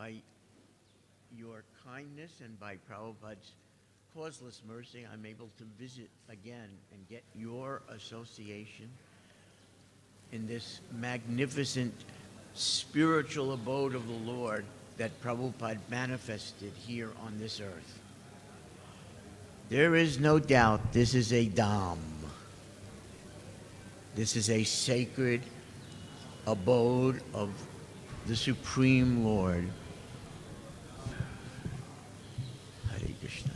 by your kindness and by Prabhupada's causeless mercy, I'm able to visit again and get your association in this magnificent spiritual abode of the Lord that Prabhupada manifested here on this earth. There is no doubt this is a Dham. This is a sacred abode of the Supreme Lord. Hare Krishna.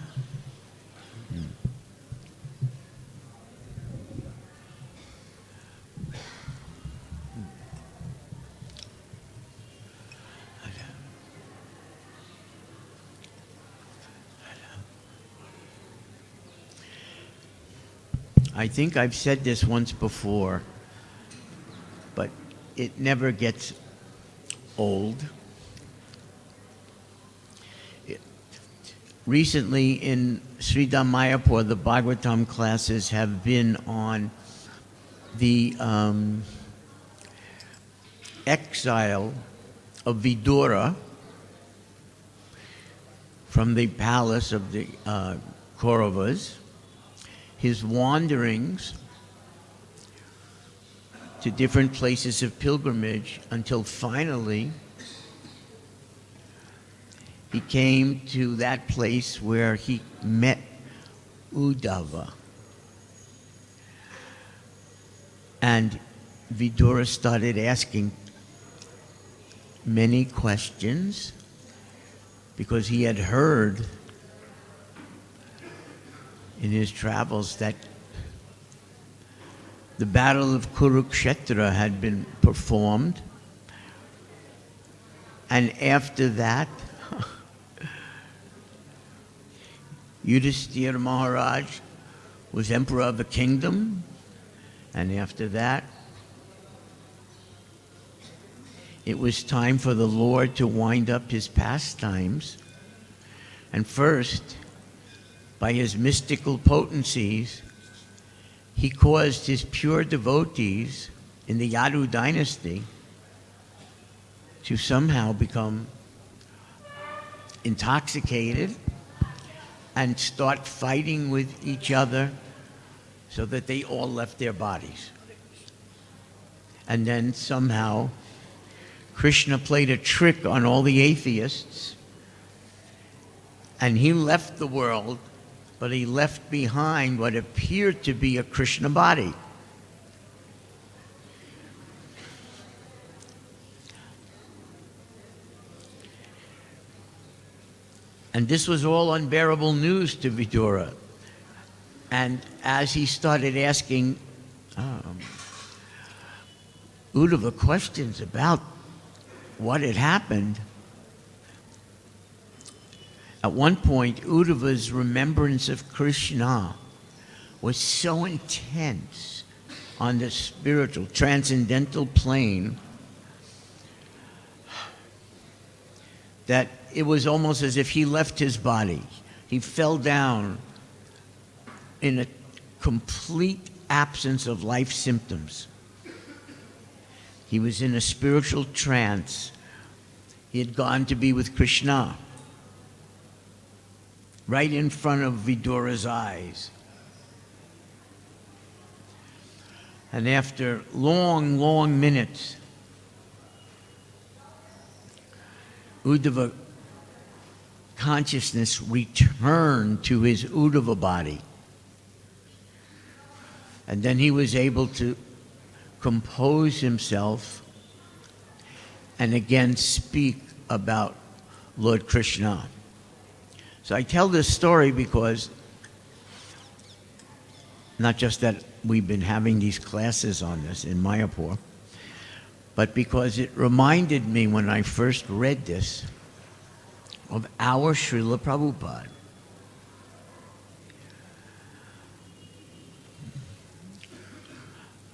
I think I've said this once before, but it never gets old. Recently in Sridham Mayapur, the Bhagavatam classes have been on the exile of Vidura from the palace of the Kauravas, his wanderings to different places of pilgrimage until finally he came to that place where he met Uddhava. And Vidura started asking many questions because he had heard in his travels that the battle of Kurukshetra had been performed, and after that Yudhisthira Maharaj was emperor of the kingdom, and after that it was time for the Lord to wind up his pastimes. And first, by his mystical potencies, he caused his pure devotees in the Yadu dynasty to somehow become intoxicated and start fighting with each other so that they all left their bodies. And then somehow Krishna played a trick on all the atheists, and he left the world, but he left behind what appeared to be a Krishna body. And this was all unbearable news to Vidura. And as he started asking Uddhava questions about what had happened, at one point, Uddhava's remembrance of Krishna was so intense on the spiritual, transcendental plane that it was almost as if he left his body. He fell down in a complete absence of life symptoms. He was in a spiritual trance. He had gone to be with Krishna, right in front of Vidura's eyes. And after long, long minutes, Uddhava consciousness returned to his Uddhava body. And then he was able to compose himself and again speak about Lord Krishna. So I tell this story because not just that we've been having these classes on this in Mayapur, but because it reminded me when I first read this of our Srila Prabhupada.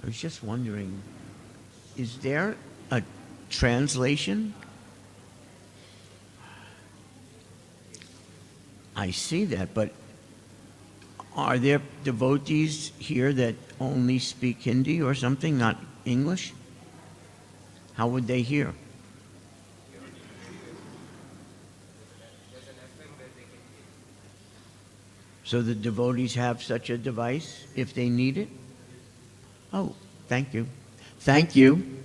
I was just wondering, is there a translation? I see that, but are there devotees here that only speak Hindi or something, not English? How would they hear? So the devotees have such a device if they need it? Oh, thank you. Thank you.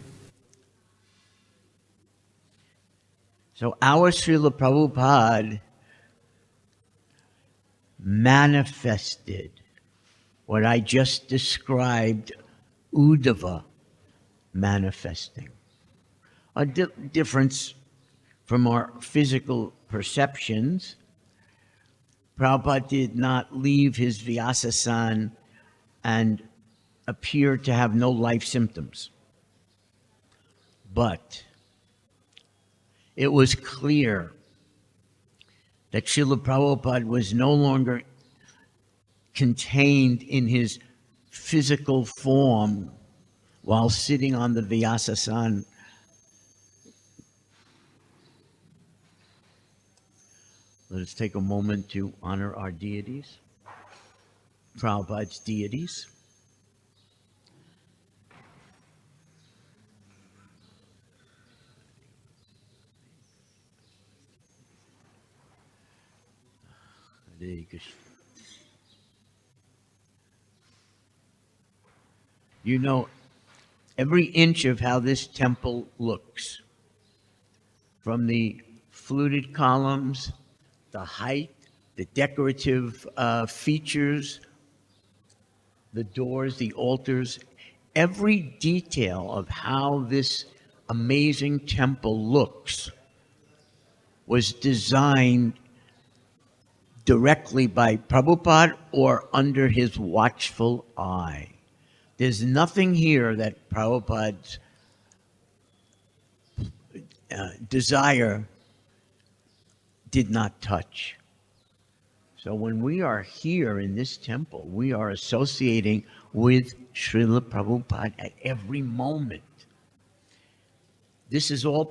So our Srila Prabhupada manifested what I just described, Uddhava manifesting. A difference from our physical perceptions. Prabhupada did not leave his Vyasa-san and appear to have no life symptoms. But it was clear that Srila Prabhupada was no longer contained in his physical form while sitting on the Vyasa-san. Let us take a moment to honor our deities, Prabhupada's deities. Hare Krishna. You know, every inch of how this temple looks, from the fluted columns, the height, the decorative features, the doors, the altars, every detail of how this amazing temple looks was designed directly by Prabhupada or under his watchful eye. There's nothing here that Prabhupada's desire did not touch. So when we are here in this temple, we are associating with Srila Prabhupada at every moment. This is all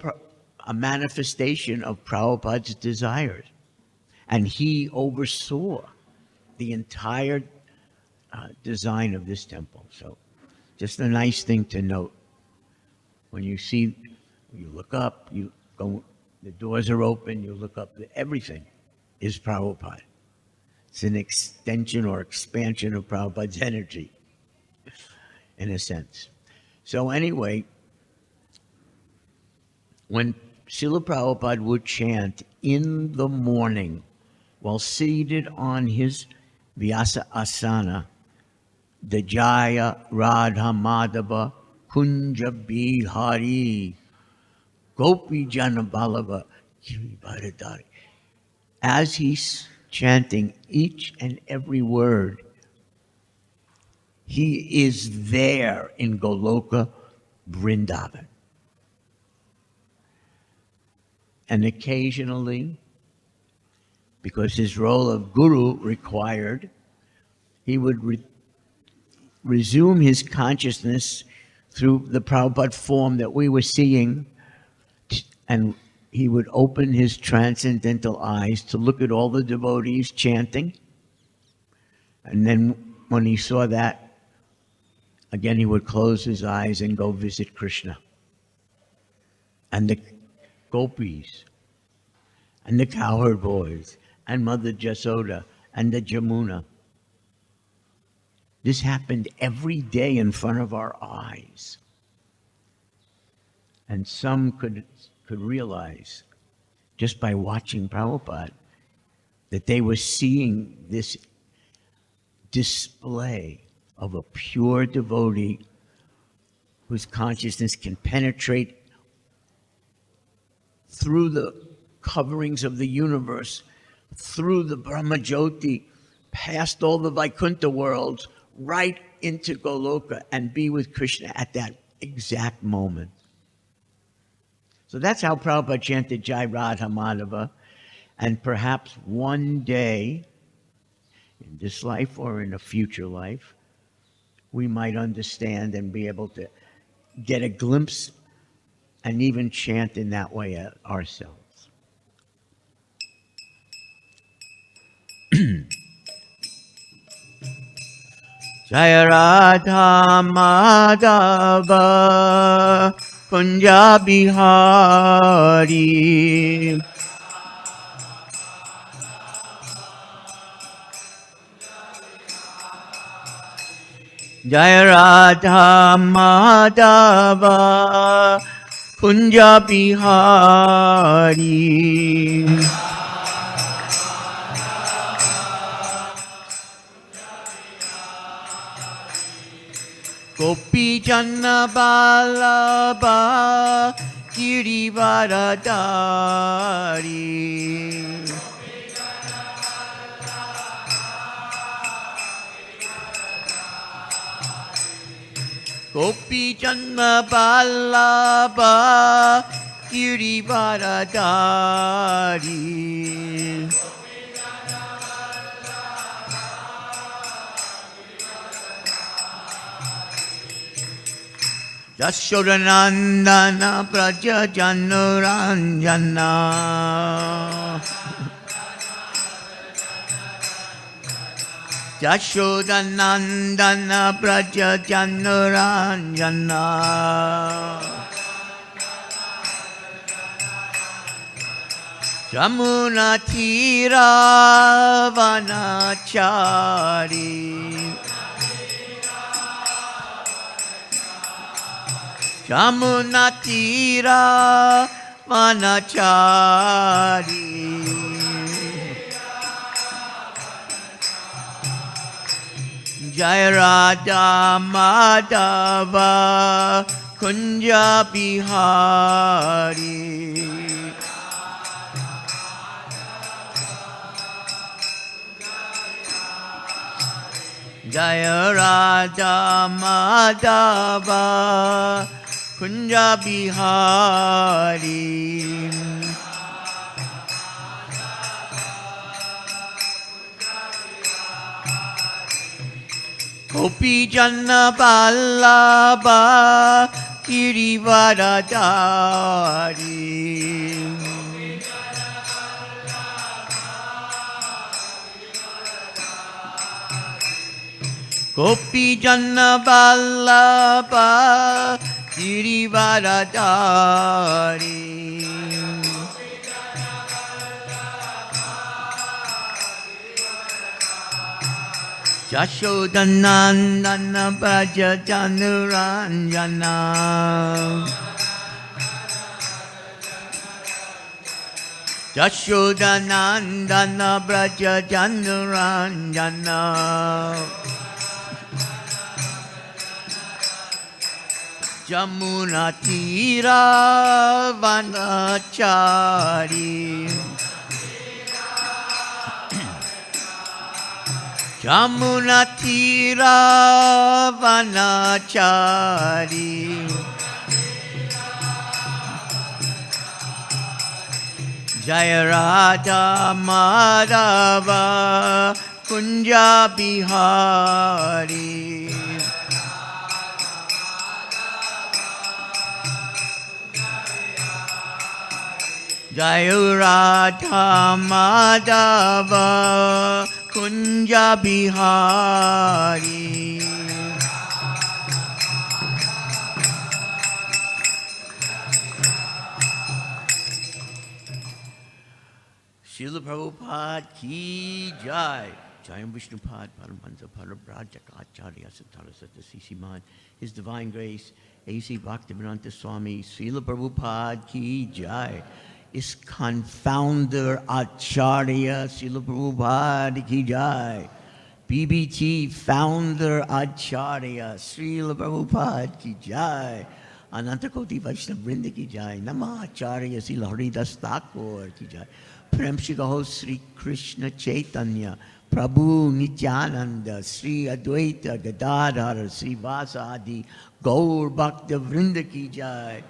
a manifestation of Prabhupada's desires. And he oversaw the entire design of this temple. So just a nice thing to note. When you see, you look up, you go, the doors are open, you look up, everything is Prabhupada. It's an extension or expansion of Prabhupada's energy, in a sense. So anyway, when Srila Prabhupada would chant in the morning while seated on his Vyasa Asana, the Jaya Radha Madhava Kunja Bihari Gopi Jana Balava Giri. As he's chanting each and every word, he is there in Goloka Vrindavan. And occasionally, because his role of guru required, he would resume his consciousness through the Prabhupada form that we were seeing, and he would open his transcendental eyes to look at all the devotees chanting. And then when he saw that, again he would close his eyes and go visit Krishna. And the gopis, and the cowherd boys, and Mother Jasoda, and the Jamuna. This happened every day in front of our eyes. And some could realize, just by watching Prabhupada, that they were seeing this display of a pure devotee whose consciousness can penetrate through the coverings of the universe, through the Brahmajyoti, past all the Vaikuntha worlds, right into Goloka and be with Krishna at that exact moment. So that's how Prabhupada chanted Jai Radha Madhava. And perhaps one day, in this life or in a future life, we might understand and be able to get a glimpse and even chant in that way ourselves. Jaya Radha Madhava Kunja Bihari Jai Radha Madhava Kunja Bihari. Gopi Janna Vallabha Girivaradari. Gopi Janna Vallabha Girivaradari. Yashodanandana Praja Janaranjana. Yashodanandana Praja Janaranjana. Jamuna Tira Vanachari. Jamuna Tira Vanachari. Jai Radha Madhava Kunja Bihari. Jai Radha Madhava Kunja Bihari. Gopi Janna Vallabha Girivaradari. Gopi Janna Vallabha Girivaradari. Yashodanandana Braja Janaranjana. Yashodanandana Braja Janaranjana. Jamuna Tira Vanachari. Jamuna Tira Vanachari. Jaya Radha Madhava Kunja Bihari. Jaya Radha Madhava Kunja Bihari. Srila Prabhupada ki jai. Jayam Vishnupad Paramahansa Parabrajaka Satara Sata Srimad. His Divine Grace, A.C. Bhaktivedanta Swami, Srila Prabhupada ki jai. ISKCON founder Acharya Srila Prabhupada ki jai. BBT founder Acharya Srila Prabhupada ki jai. Anantakoti Vaishnava Vrinda ki jai. Namah Acharya Srila Haridas Thakur ki jai. Prem Shri Gaho Sri Krishna Chaitanya Prabhu Nityananda Sri Advaita Gadadhara Sri Vasadi Gaur Bhakta Vrinda ki jai.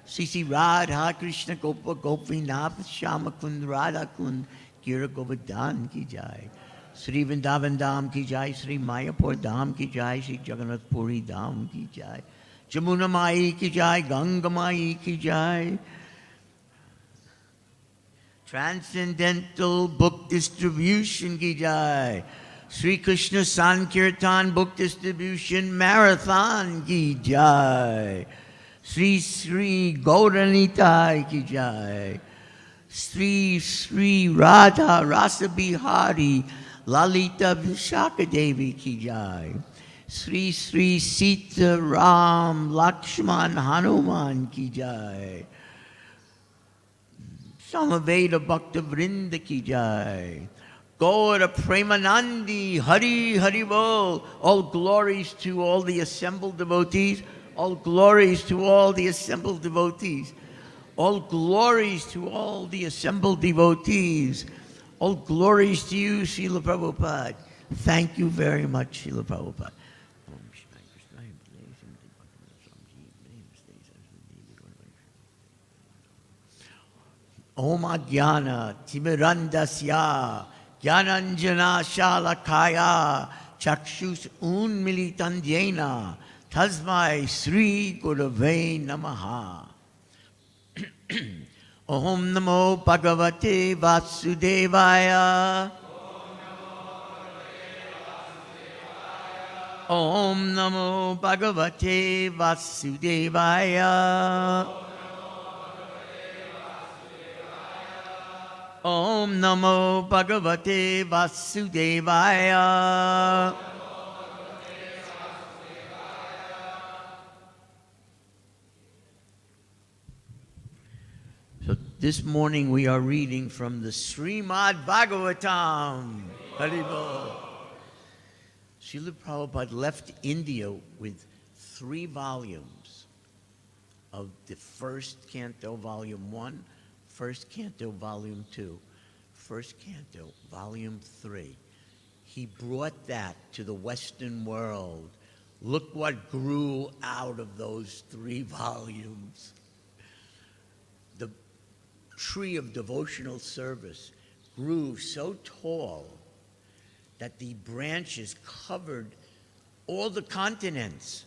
SriSriRadha Krishna Gopa Gopinath Shama Kund Radha Kund Gira Govardhan ki jai. Sri Vrindavan Dham ki jai. Sri Mayapur Dham ki jai. Sri Jagannath Puri Dham ki jai. Jamuna Mai ki jai. Ganga Mai ki jai. Transcendental Book Distribution ki jai. Sri Krishna Sankirtan Book Distribution Marathon ki jai. Sri Sri Gauranitai ki jai. Sri Sri Radha Rasabihari Lalita Vishaka Devi ki jai. Sri Sri Sita Ram Lakshman Hanuman ki jai. Samaveda Bhakta Vrinda ki jai. Gaura Premanandi Hari Hari Bol. All glories to all the assembled devotees. All glories to all the assembled devotees. All glories to all the assembled devotees. All glories to you, Srila Prabhupada. Thank you very much, Srila Prabhupada. Om Ajnana Timirandasya Jnananjana Shalakaya Chakshus Unmilitanjena Tasmai Sri Gurave Namaha. Om Namo Bhagavate Vasudevaya. Om Namo Bhagavate Vasudevaya. Om Namo Bhagavate Vasudevaya. So this morning we are reading from the Srimad Bhagavatam. Haribol. Srila Prabhupada left India with 3 volumes of the first canto, volume 1, first canto, volume 2, first canto, volume 3. He brought that to the Western world. Look what grew out of those 3 volumes. The tree of devotional service grew so tall that the branches covered all the continents,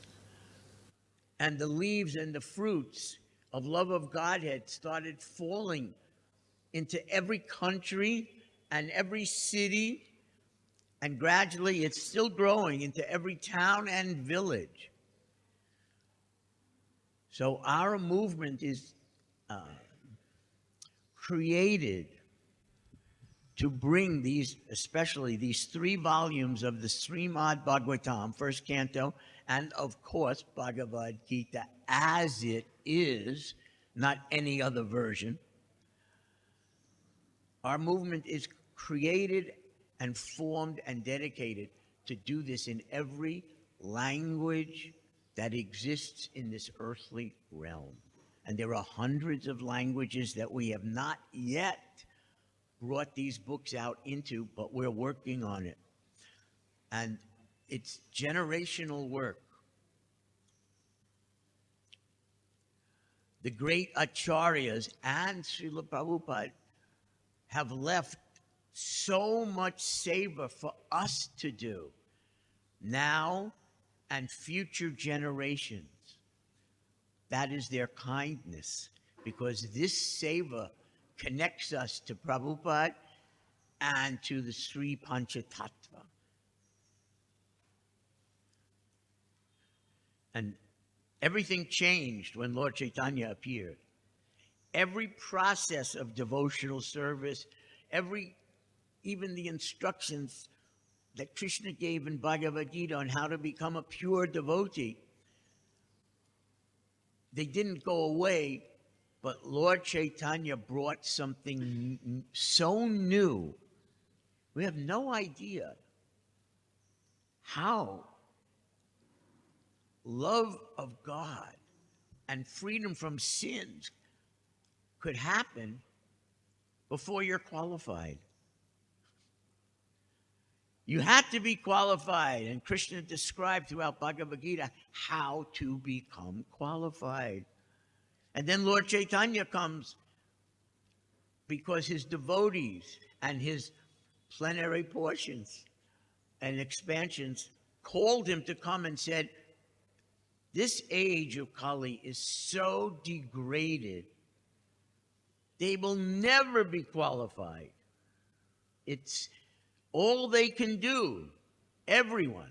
and the leaves and the fruits of love of Godhead started falling into every country and every city, and gradually it's still growing into every town and village. So our movement is created to bring these, especially these 3 volumes of the Srimad Bhagavatam, first canto, and of course Bhagavad-gita as it is, not any other version. Our movement is created and formed and dedicated to do this in every language that exists in this earthly realm. And there are hundreds of languages that we have not yet brought these books out into, but we're working on it. And it's generational work. The great acharyas and Srila Prabhupada have left so much seva for us to do now and future generations. That is their kindness, because this seva connects us to Prabhupada and to the Sri Panchatattva. And everything changed when Lord Chaitanya appeared. Every process of devotional service, even the instructions that Krishna gave in Bhagavad-gita on how to become a pure devotee, they didn't go away, but Lord Chaitanya brought something so new. We have no idea how love of God and freedom from sins could happen before you're qualified. You had to be qualified, and Krishna described throughout Bhagavad Gita how to become qualified. And then Lord Chaitanya comes because his devotees and his plenary portions and expansions called him to come and said, this age of Kali is so degraded, they will never be qualified. It's all they can do, everyone.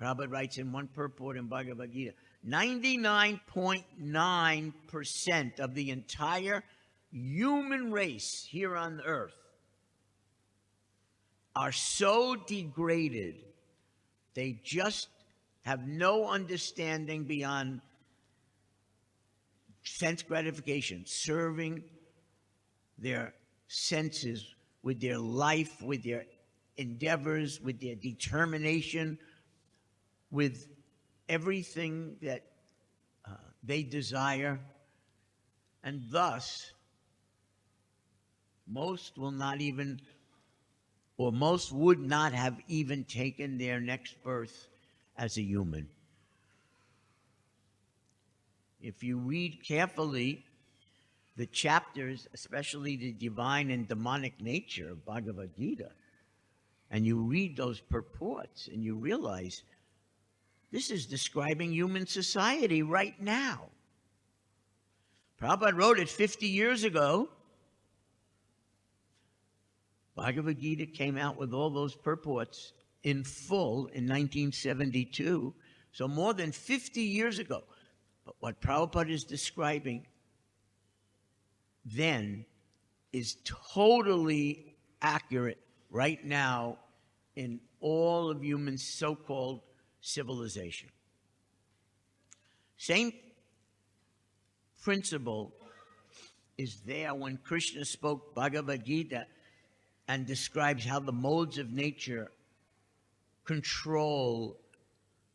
Prabhupada writes in one purport in Bhagavad Gita, 99.9% of the entire human race here on earth are so degraded, they just have no understanding beyond sense gratification, serving their senses with their life, with their endeavors, with their determination, with everything that they desire. And thus, most will not even, or most would not have even taken their next birth as a human. If you read carefully the chapters, especially the divine and demonic nature of Bhagavad-gita, and you read those purports and you realize this is describing human society right now. Prabhupada wrote it 50 years ago. Bhagavad-gita came out with all those purports in full in 1972, so more than 50 years ago. But what Prabhupada is describing then is totally accurate right now in all of human so-called civilization. Same principle is there when Krishna spoke Bhagavad-gita and describes how the modes of nature control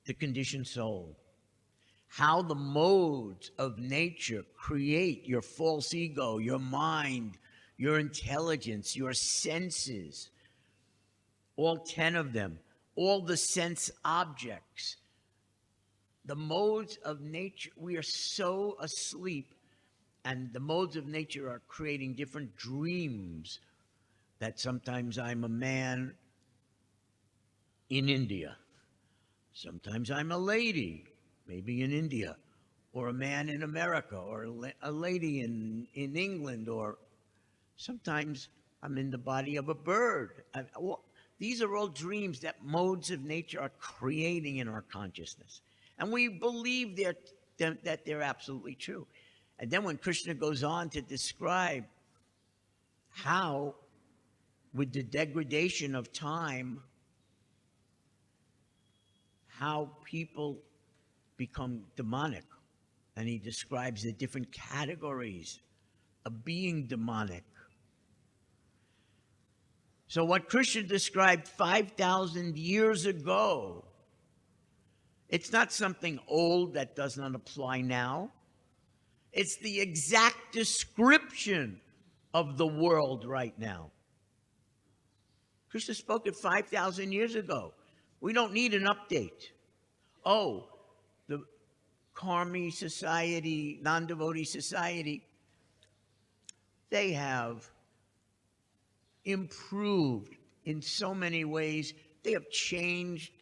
the conditioned soul. How the modes of nature create your false ego, your mind, your intelligence, your senses, all 10 of them, all the sense objects. The modes of nature, we are so asleep, and the modes of nature are creating different dreams that sometimes I'm a man in India. Sometimes I'm a lady, maybe in India, or a man in America, or a lady in England, or sometimes I'm in the body of a bird. These are all dreams that modes of nature are creating in our consciousness. And we believe that they're absolutely true. And then when Krishna goes on to describe how, with the degradation of time, how people become demonic. And he describes the different categories of being demonic. So what Krishna described 5,000 years ago, it's not something old that does not apply now. It's the exact description of the world right now. Krishna spoke it 5,000 years ago. We don't need an update. Oh, the Karmi society, non-devotee society, they have improved in so many ways. They have changed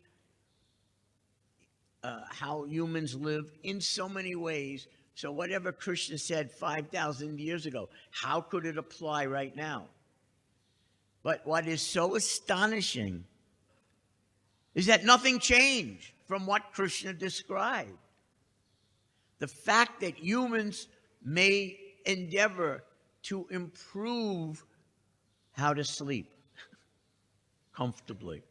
how humans live in so many ways. So whatever Krishna said 5,000 years ago, how could it apply right now? But what is so astonishing is that nothing changed from what Krishna described. The fact that humans may endeavor to improve how to sleep comfortably,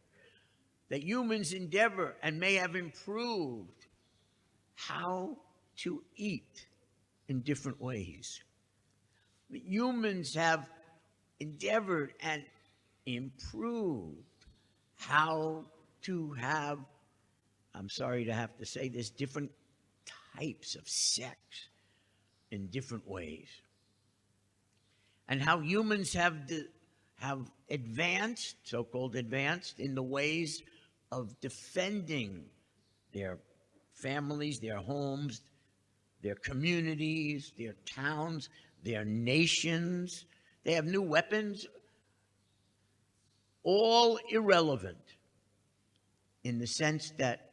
that humans endeavor and may have improved how to eat in different ways. Humans have endeavored and improved how to have, I'm sorry to have to say this, different types of sex in different ways. And how humans have advanced, so-called advanced, in the ways of defending their families, their homes, their communities, their towns, their nations. They have new weapons, all irrelevant in the sense that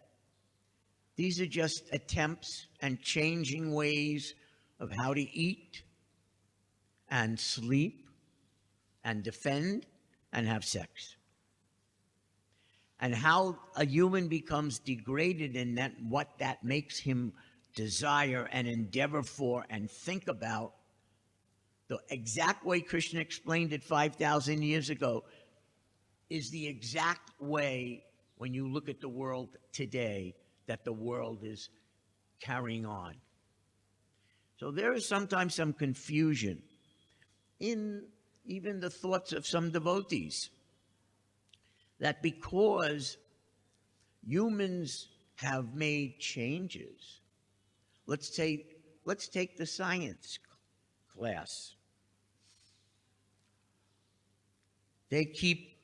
these are just attempts and changing ways of how to eat and sleep and defend and have sex. And how a human becomes degraded in that, what that makes him desire and endeavor for and think about, the exact way Krishna explained it 5,000 years ago is the exact way, when you look at the world today, that the world is carrying on. So there is sometimes some confusion in even the thoughts of some devotees that because humans have made changes, let's take the science class. They keep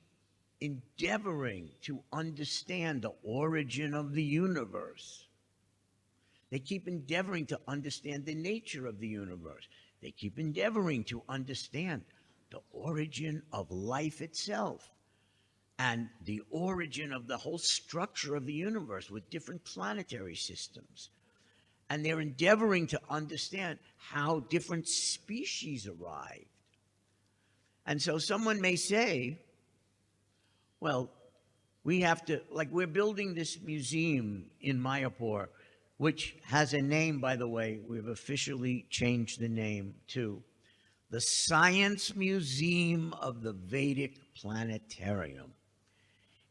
endeavoring to understand the origin of the universe. They keep endeavoring to understand the nature of the universe. They keep endeavoring to understand the origin of life itself and the origin of the whole structure of the universe with different planetary systems. And they're endeavoring to understand how different species arrived. And so someone may say, well, we have to, like we're building this museum in Mayapur, which has a name, by the way. We've officially changed the name to the Science Museum of the Vedic Planetarium.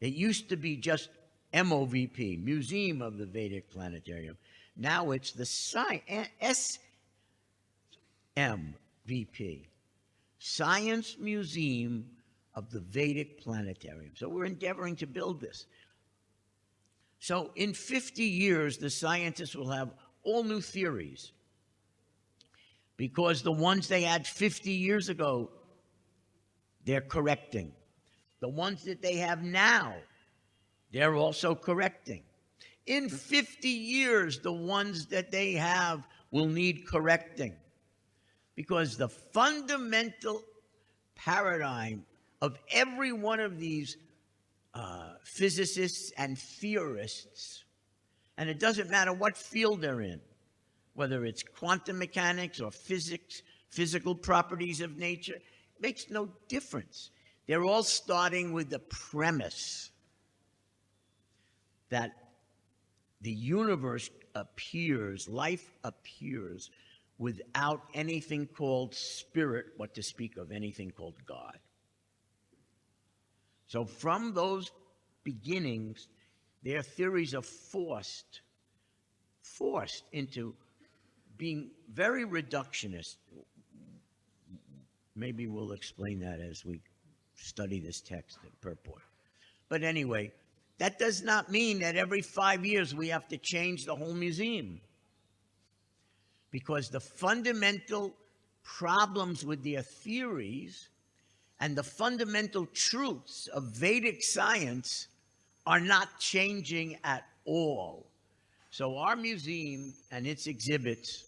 It used to be just MOVP, Museum of the Vedic Planetarium. Now it's the SMVP, Science Museum of the Vedic Planetarium. So we're endeavoring to build this. So in 50 years, the scientists will have all new theories because the ones they had 50 years ago, they're correcting. The ones that they have now, they're also correcting. In 50 years, the ones that they have will need correcting because the fundamental paradigm of every one of these physicists and theorists, and it doesn't matter what field they're in, whether it's quantum mechanics or physics, physical properties of nature, it makes no difference. They're all starting with the premise that the universe appears, life appears, without anything called spirit, what to speak of anything called God. So from those beginnings, their theories are forced into being very reductionist. Maybe we'll explain that as we study this text in purport. But anyway, that does not mean that every 5 years we have to change the whole museum, because the fundamental problems with their theories and the fundamental truths of Vedic science are not changing at all. So our museum and its exhibits,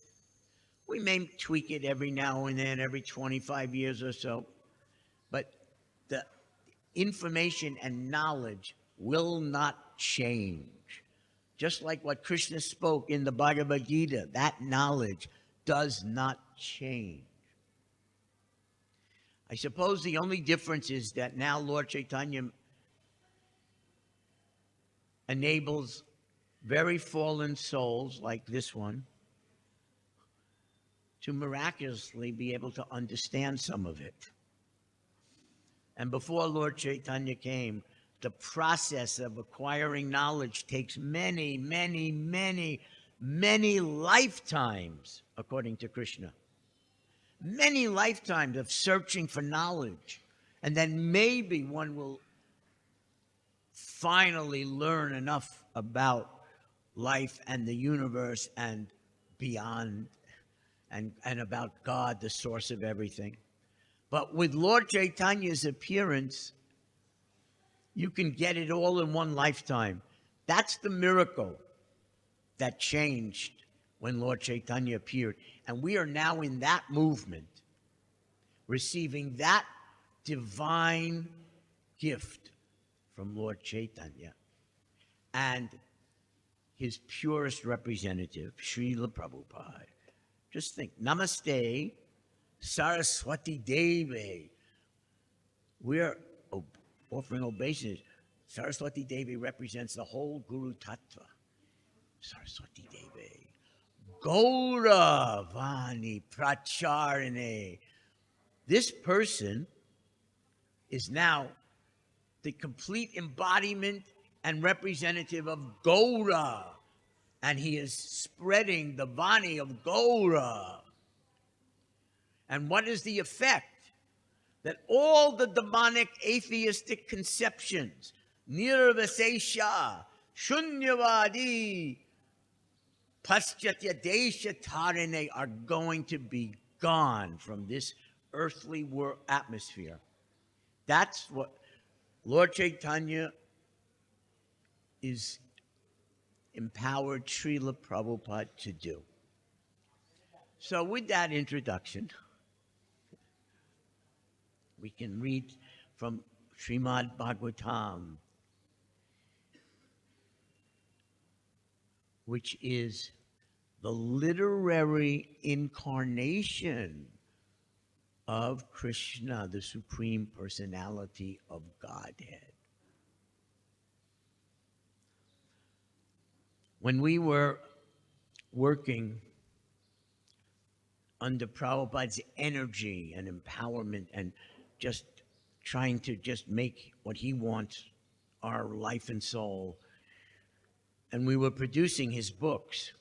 we may tweak it every now and then, every 25 years or so, but the information and knowledge will not change. Just like what Krishna spoke in the Bhagavad-gita, that knowledge does not change. I suppose the only difference is that now Lord Chaitanya enables very fallen souls like this one to miraculously be able to understand some of it. And before Lord Chaitanya came, the process of acquiring knowledge takes many, many, many, many lifetimes, according to Krishna. Many lifetimes of searching for knowledge. And then maybe one will finally learn enough about life and the universe and beyond, and about God, the source of everything. But with Lord Chaitanya's appearance, you can get it all in one lifetime. That's the miracle that changed when Lord Chaitanya appeared. And we are now in that movement, receiving that divine gift from Lord Chaitanya and his purest representative, Srila Prabhupada. Just think, Namaste, Saraswati Devi. We're offering obeisance. Saraswati Devi represents the whole Guru Tattva. Saraswati Devi. Gauravani Pracharine. This person is now the complete embodiment and representative of Gaura, And he is spreading the Vani of Gaura. And what is the effect? That all the demonic atheistic conceptions, Nirvasesha, Shunyavadi, Paschatya Desha Tarine, are going to be gone from this earthly world atmosphere. That's what Lord Chaitanya is empowered Srila Prabhupada to do. So with that introduction, we can read from Srimad Bhagavatam, which is the literary incarnation of Krishna, the Supreme Personality of Godhead. When we were working under Prabhupada's energy and empowerment and just trying to just make what he wants our life and soul, and we were producing his books,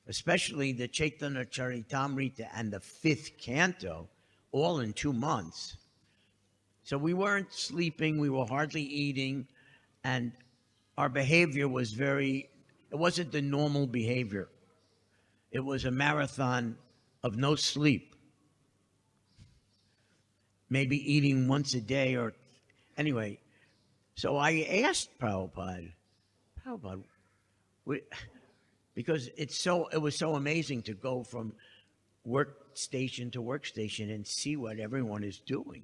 especially the Chaitanya Charitamrita and the 5th canto, all in 2 months. So we weren't sleeping, we were hardly eating, and our behavior was it wasn't the normal behavior. It was a marathon of no sleep. Maybe eating once a day or, anyway. So I asked Prabhupada, because it was so amazing to go from workstation to workstation and see what everyone is doing.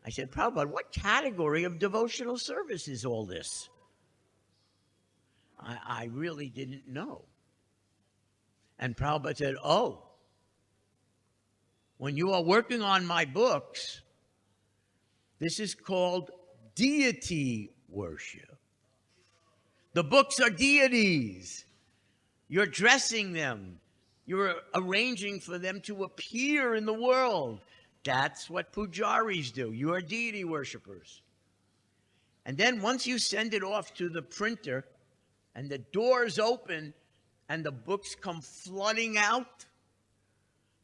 I said, Prabhupada, what category of devotional service is all this? I really didn't know. And Prabhupada said, when you are working on my books, this is called deity worship. The books are deities. You're dressing them. You're arranging for them to appear in the world. That's what pujaris do. You are deity worshipers. And then once you send it off to the printer and the doors open and the books come flooding out,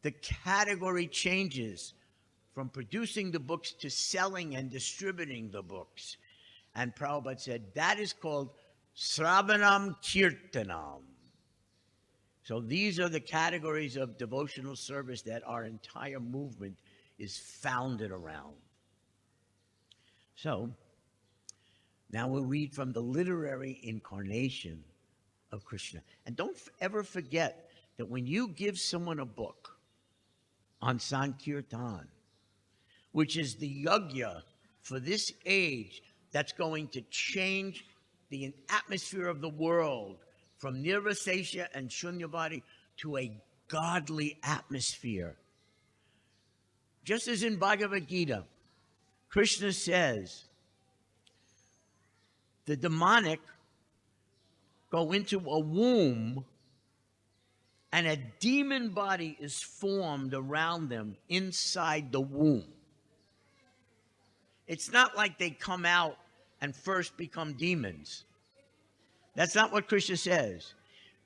the category changes from producing the books to selling and distributing the books. And Prabhupada said, that is called Sravanam Kirtanam. So these are the categories of devotional service that our entire movement is founded around. So now we'll read from the literary incarnation of Krishna. And don't ever forget that when you give someone a book on Sankirtan, which is the yajna for this age that's going to change the atmosphere of the world from nirvasesha and shunyavadi to a godly atmosphere. Just as in Bhagavad-gita, Krishna says, the demonic go into a womb and a demon body is formed around them inside the womb. It's not like they come out and first become demons. That's not what Krishna says.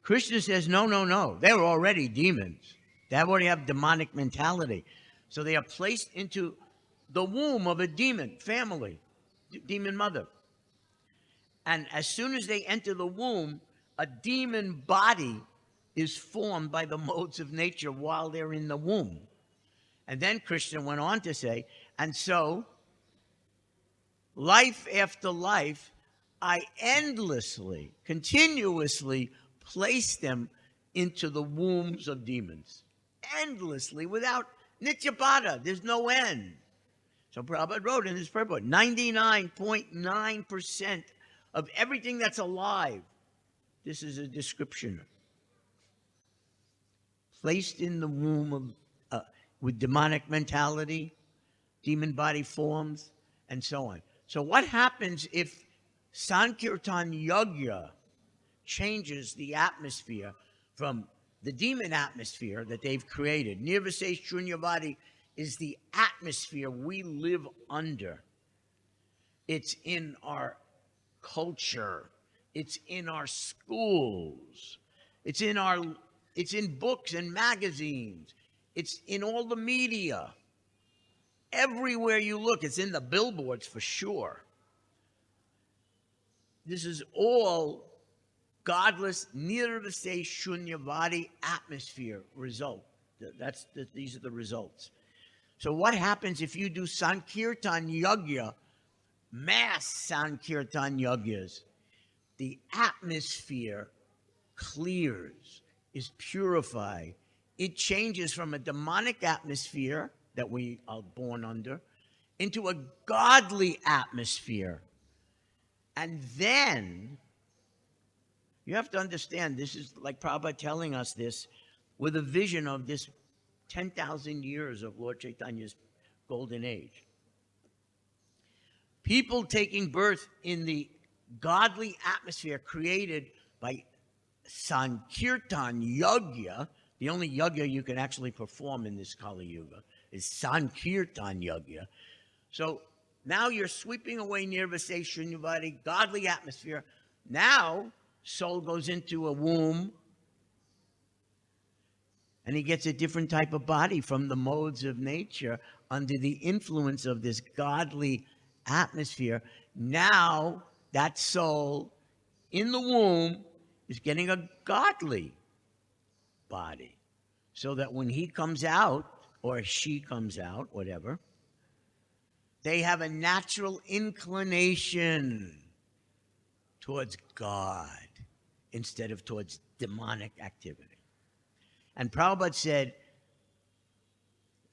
Krishna says, no. They're already demons. They already have demonic mentality. So they are placed into the womb of a demon family, demon mother. And as soon as they enter the womb, a demon body is formed by the modes of nature while they're in the womb. And then Krishna went on to say, and so, life after life, I endlessly, continuously place them into the wombs of demons. Endlessly, without nityapada, there's no end. So Prabhupada wrote in his purport, 99.9% of everything that's alive, this is a description, placed in the womb of, with demonic mentality, demon body forms, and so on. So what happens if Sankirtan Yajna changes the atmosphere from the demon atmosphere that they've created? Nirvasesh Shunyavadi is the atmosphere we live under. It's in our culture. It's in our schools. It's in books and magazines. It's in all the media. Everywhere you look, it's in the billboards for sure. This is all godless, nirvase shunyavadi atmosphere result. These are the results. So what happens if you do Sankirtan Yajna, mass Sankirtan Yajnas? The atmosphere clears, is purified. It changes from a demonic atmosphere that we are born under into a godly atmosphere. And then, you have to understand, this is like Prabhupada telling us this with a vision of this 10,000 years of Lord Chaitanya's golden age. People taking birth in the godly atmosphere created by Sankirtan Yajna. The only yajna you can actually perform in this Kali Yuga is Sankirtan Yajna. So now you're sweeping away nirvase shunyavadi, godly atmosphere. Now soul goes into a womb and he gets a different type of body from the modes of nature under the influence of this godly atmosphere. Now that soul in the womb is getting a godly body, so that when he comes out, or she comes out, whatever, they have a natural inclination towards God instead of towards demonic activity. And Prabhupada said,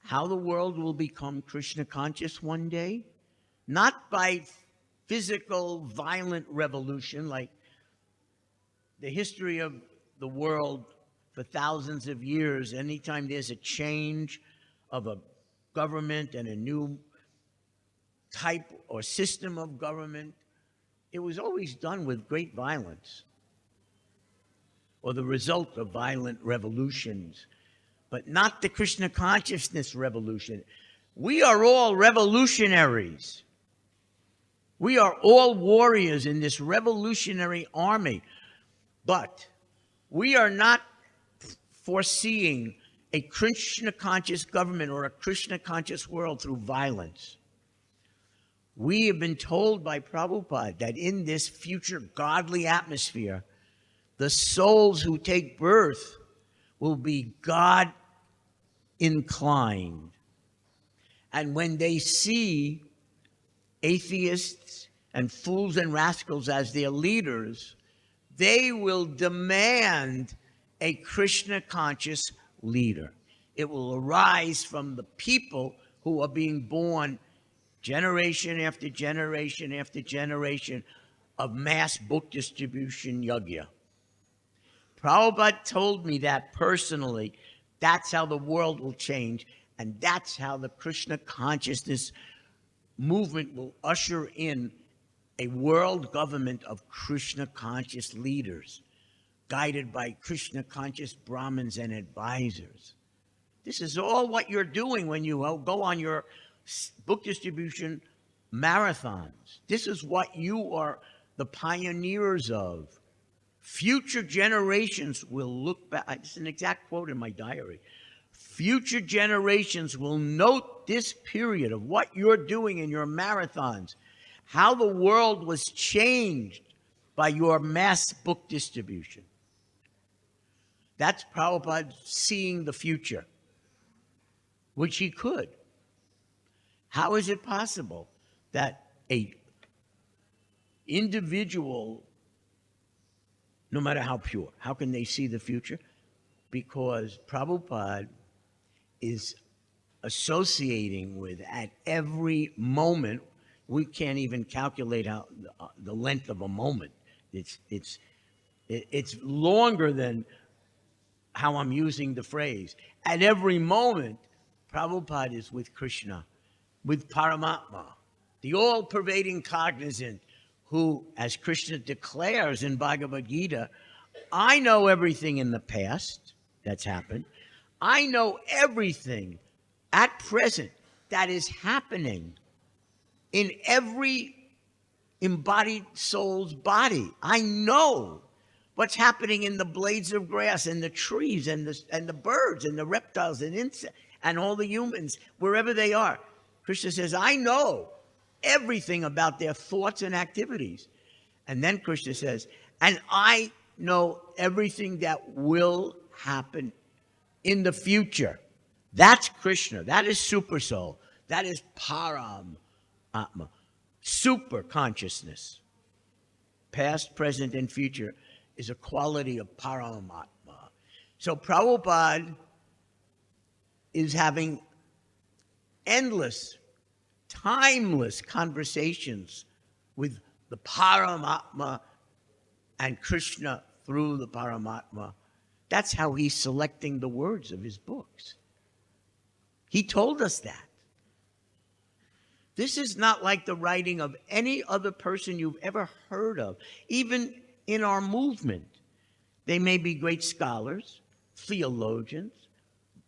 how the world will become Krishna conscious one day, not by physical, violent revolution, like the history of the world for thousands of years. Anytime there's a change of a government and a new type or system of government, it was always done with great violence, or the result of violent revolutions, but not the Krishna consciousness revolution. We are all revolutionaries. We are all warriors in this revolutionary army, but we are not foreseeing a Krishna conscious government or a Krishna conscious world through violence. We have been told by Prabhupada that in this future godly atmosphere, the souls who take birth will be God inclined. And when they see atheists and fools and rascals as their leaders, they will demand a Krishna conscious leader. It will arise from the people who are being born generation after generation after generation of mass book distribution yajna. Prabhupada told me that personally. That's how the world will change, and that's how the Krishna consciousness movement will usher in a world government of Krishna conscious leaders, guided by Krishna conscious Brahmins and advisors. This is all what you're doing when you go on your book distribution marathons. This is what you are the pioneers of. Future generations will look back. It's an exact quote in my diary. Future generations will note this period of what you're doing in your marathons, how the world was changed by your mass book distribution. That's Prabhupada seeing the future, which he could. How is it possible that a individual, no matter how pure, how can they see the future? Because Prabhupada is associating with, at every moment, we can't even calculate how the length of a moment. It's longer than how I'm using the phrase. At every moment, Prabhupada is with Krishna, with Paramatma, the all-pervading cognizant, who, as Krishna declares in Bhagavad-gita, I know everything in the past that's happened. I know everything at present that is happening in every embodied soul's body. I know what's happening in the blades of grass and the trees and the birds and the reptiles and insects and all the humans, wherever they are. Krishna says, I know everything about their thoughts and activities. And then Krishna says, and I know everything that will happen in the future. That's Krishna. That is super soul. That is Param Atma. Super consciousness. Past, present, and future is a quality of Paramatma. So Prabhupada is having endless, timeless conversations with the Paramatma and Krishna through the Paramatma. That's how he's selecting the words of his books. He told us that. This is not like the writing of any other person you've ever heard of, even in our movement. They may be great scholars, theologians,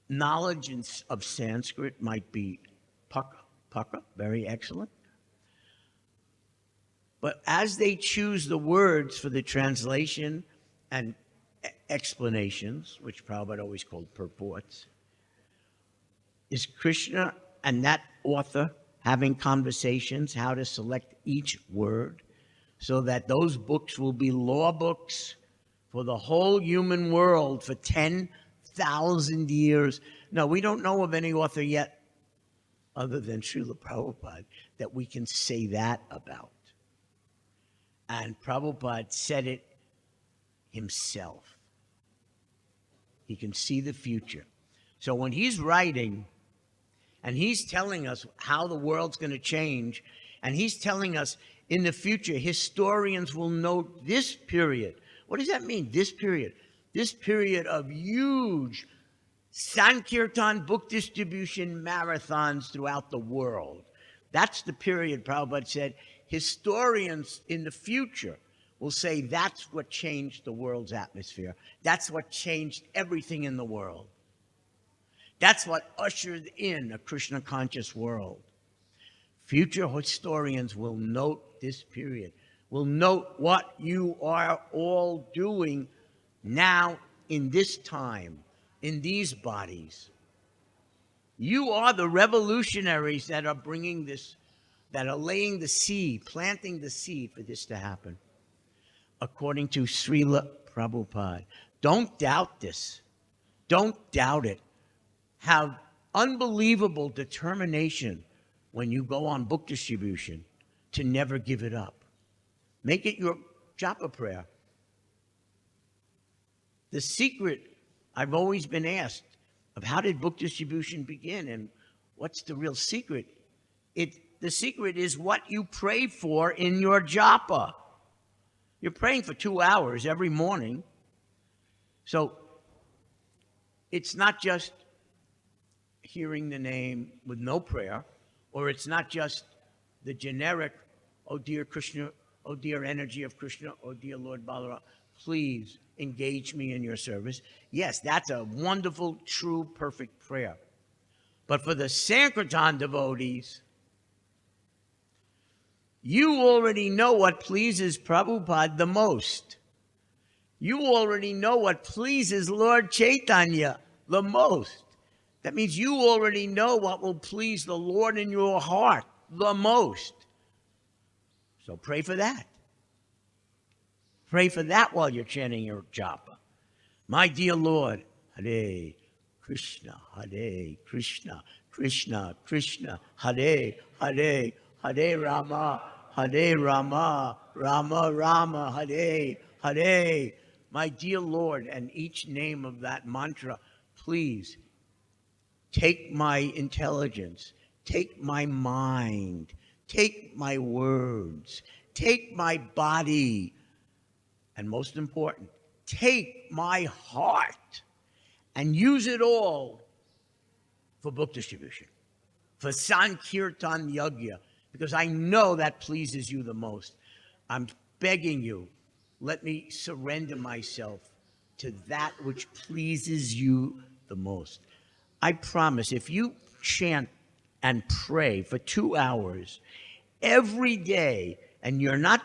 knowledge of Sanskrit might be pucka, very excellent. But as they choose the words for the translation and explanations, which Prabhupada always called purports, is Krishna and that author having conversations, how to select each word, so that those books will be law books for the whole human world for 10,000 years. No, we don't know of any author yet, other than Srila Prabhupada, that we can say that about. And Prabhupada said it himself. He can see the future. So when he's writing, and he's telling us how the world's going to change, and he's telling us in the future, historians will note this period. What does that mean, this period? This period of huge Sankirtan book distribution marathons throughout the world. That's the period, Prabhupada said, historians in the future will say that's what changed the world's atmosphere. That's what changed everything in the world. That's what ushered in a Krishna conscious world. Future historians will note this period, will note what you are all doing now in this time, in these bodies. You are the revolutionaries that are bringing this, that are laying the seed, planting the seed for this to happen, according to Srila Prabhupada. Don't doubt this. Don't doubt it. Have unbelievable determination when you go on book distribution to never give it up. Make it your japa prayer. The secret, I've always been asked, of how did book distribution begin and what's the real secret? The secret is what you pray for in your japa. You're praying for 2 hours every morning. So it's not just hearing the name with no prayer, or it's not just the generic, oh dear Krishna, oh dear energy of Krishna, oh dear Lord Balaram, please engage me in your service. Yes, that's a wonderful, true, perfect prayer. But for the Sankirtan devotees, you already know what pleases Prabhupada the most. You already know what pleases Lord Chaitanya the most. That means you already know what will please the Lord in your heart the most. So pray for that. Pray for that while you're chanting your japa. My dear Lord, Hare Krishna, Krishna Krishna, Hare Hare, Hare Rama, Rama Rama, Hare Hare. My dear Lord, and each name of that mantra, please take my intelligence, take my mind, take my words, take my body, and most important, take my heart and use it all for book distribution, for Sankirtan Yajna, because I know that pleases you the most. I'm begging you, let me surrender myself to that which pleases you the most. I promise, if you chant and pray for 2 hours every day, And you're not,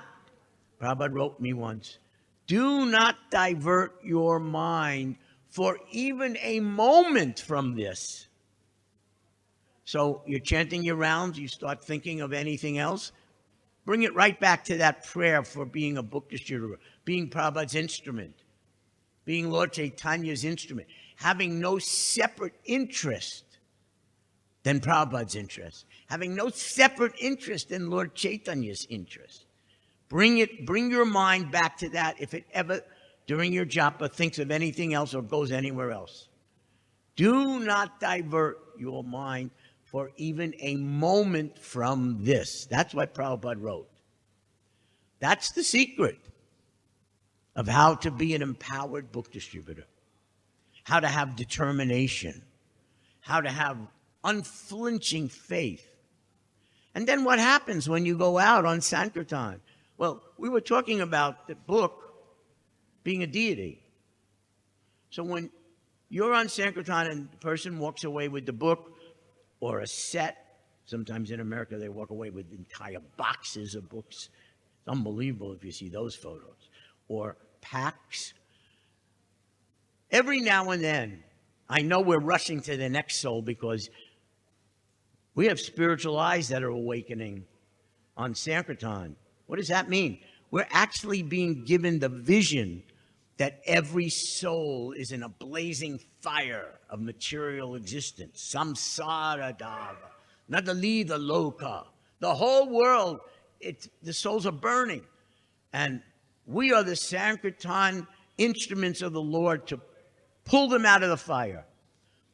Prabhupada wrote me once, do not divert your mind for even a moment from this. So you're chanting your rounds, you start thinking of anything else, bring it right back to that prayer for being a book distributor, being Prabhupada's instrument, being Lord Chaitanya's instrument, having no separate interest than Prabhupada's interest, having no separate interest than Lord Chaitanya's interest. Bring your mind back to that if it ever, during your japa, thinks of anything else or goes anywhere else. Do not divert your mind for even a moment from this. That's what Prabhupada wrote. That's the secret of how to be an empowered book distributor, how to have determination, how to have unflinching faith. And then what happens when you go out on Sankirtan? Well, we were talking about the book being a deity. So when you're on Sankirtan and the person walks away with the book or a set, sometimes in America they walk away with entire boxes of books. It's unbelievable if you see those photos. Or packs. Every now and then, I know we're rushing to the next soul because we have spiritual eyes that are awakening on Sankirtan. What does that mean? We're actually being given the vision that every soul is in a blazing fire of material existence. Samsara dava, nadalida loka. The whole world, the souls are burning. And we are the Sankirtan instruments of the Lord to pull them out of the fire,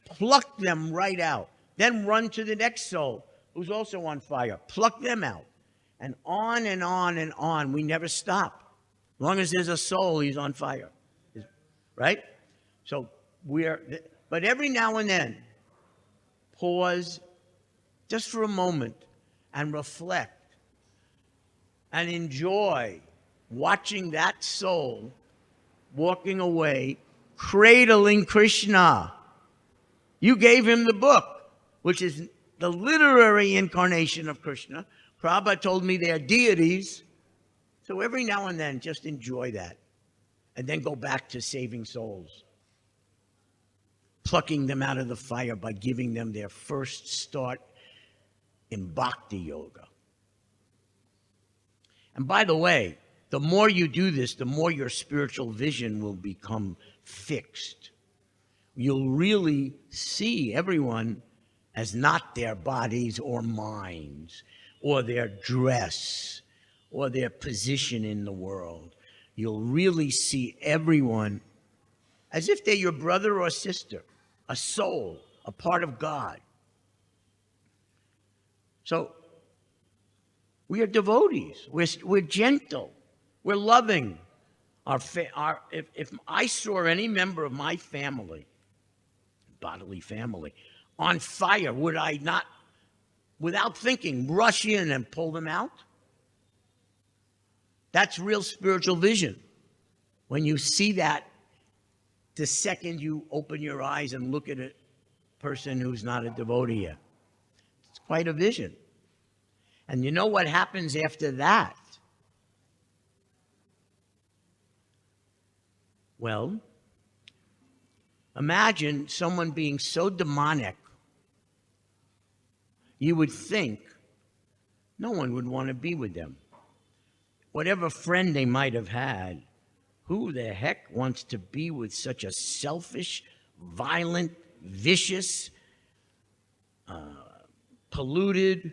pluck them right out, then run to the next soul who's also on fire, pluck them out. And on and on and on. We never stop. As long as there's a soul, he's on fire. Right? So but every now and then, pause just for a moment and reflect and enjoy watching that soul walking away, cradling Krishna. You gave him the book, which is the literary incarnation of Krishna. Prabhupada told me they're deities. So every now and then, just enjoy that. And then go back to saving souls. Plucking them out of the fire by giving them their first start in bhakti yoga. And by the way, the more you do this, the more your spiritual vision will become fixed. You'll really see everyone as not their bodies or minds, or their dress, or their position in the world. You'll really see everyone as if they're your brother or sister, a soul, a part of God. So we are devotees. We're gentle. We're loving. If I saw any member of my family, bodily family, on fire, would I not, without thinking, rush in and pull them out? That's real spiritual vision. When you see that, the second you open your eyes and look at a person who's not a devotee yet. It's quite a vision. And you know what happens after that? Well, imagine someone being so demonic, you would think no one would want to be with them. Whatever friend they might have had, who the heck wants to be with such a selfish, violent, vicious, polluted,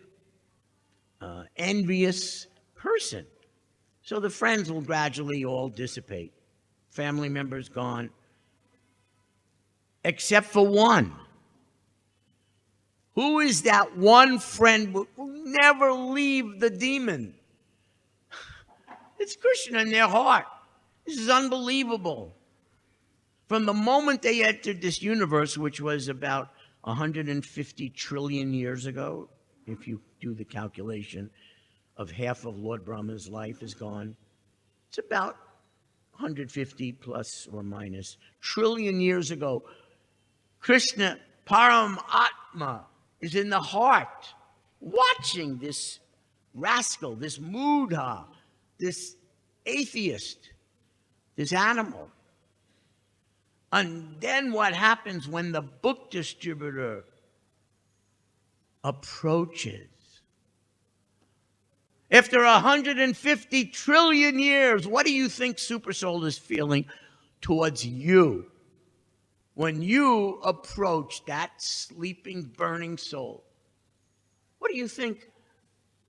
envious person? So the friends will gradually all dissipate. Family members gone, except for one. Who is that one friend who will never leave the demon? It's Krishna in their heart. This is unbelievable. From the moment they entered this universe, which was about 150 trillion years ago, if you do the calculation of half of Lord Brahma's life is gone, it's about 150 plus or minus trillion years ago. Krishna, Param Atma, is in the heart, watching this rascal, this mudha, this atheist, this animal. And then what happens when the book distributor approaches? After 150 trillion years, what do you think Supersoul is feeling towards you when you approach that sleeping, burning soul? What do you think?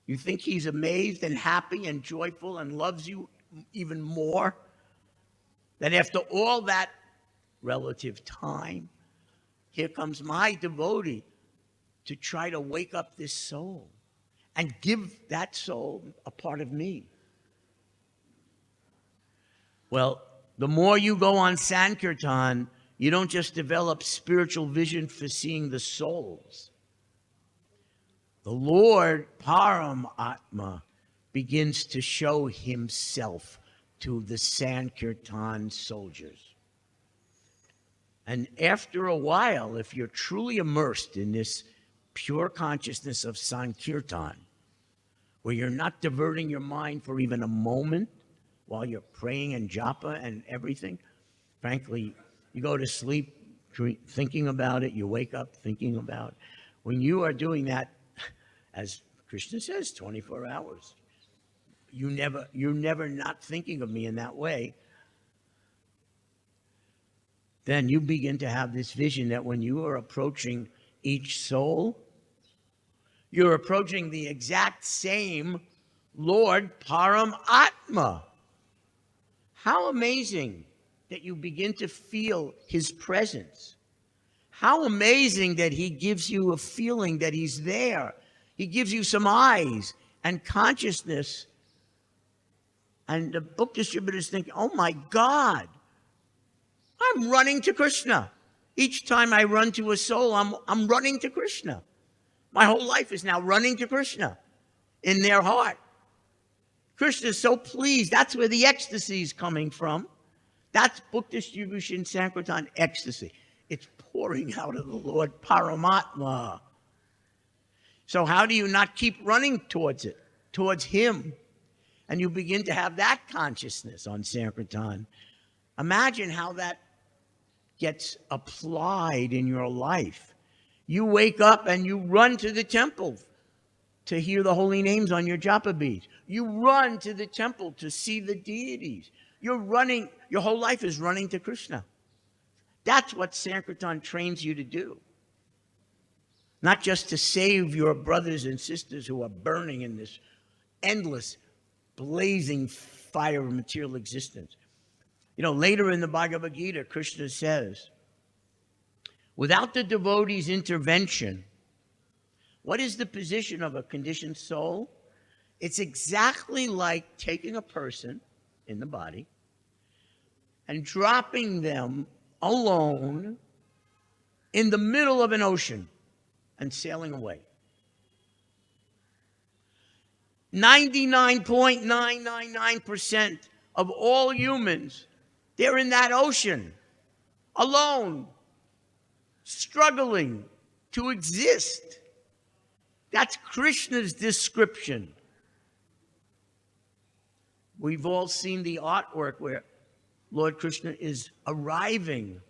You think he's amazed and happy and joyful and loves you even more? That after all that relative time, here comes my devotee to try to wake up this soul and give that soul a part of me. Well, the more you go on Sankirtan, you don't just develop spiritual vision for seeing the souls. The Lord, Param Atma, begins to show himself to the Sankirtan soldiers. And after a while, if you're truly immersed in this pure consciousness of Sankirtan, where you're not diverting your mind for even a moment while you're praying and japa and everything, frankly, you go to sleep thinking about it, you wake up thinking about it. When you are doing that, as Krishna says, 24 hours, you're never not thinking of me in that way, then you begin to have this vision that when you are approaching each soul, you're approaching the exact same Lord Param Atma. How amazing that you begin to feel his presence. How amazing that he gives you a feeling that he's there. He gives you some eyes and consciousness. And the book distributors think, oh my God, I'm running to Krishna. Each time I run to a soul, I'm running to Krishna. My whole life is now running to Krishna in their heart. Krishna is so pleased. That's where the ecstasy is coming from. That's book distribution, Sankirtan ecstasy. It's pouring out of the Lord Paramatma. So how do you not keep running towards it, towards him? And you begin to have that consciousness on Sankirtan. Imagine how that gets applied in your life. You wake up and you run to the temple to hear the holy names on your japa beads. You run to the temple to see the deities. You're running, your whole life is running to Krishna. That's what Sankirtan trains you to do. Not just to save your brothers and sisters who are burning in this endless, blazing fire of material existence. You know, later in the Bhagavad-gita, Krishna says, without the devotee's intervention, what is the position of a conditioned soul? It's exactly like taking a person in the body and dropping them alone in the middle of an ocean and sailing away. 99.999% of all humans, they're in that ocean, alone, struggling to exist. That's Krishna's description. We've all seen the artwork where Lord Krishna is arriving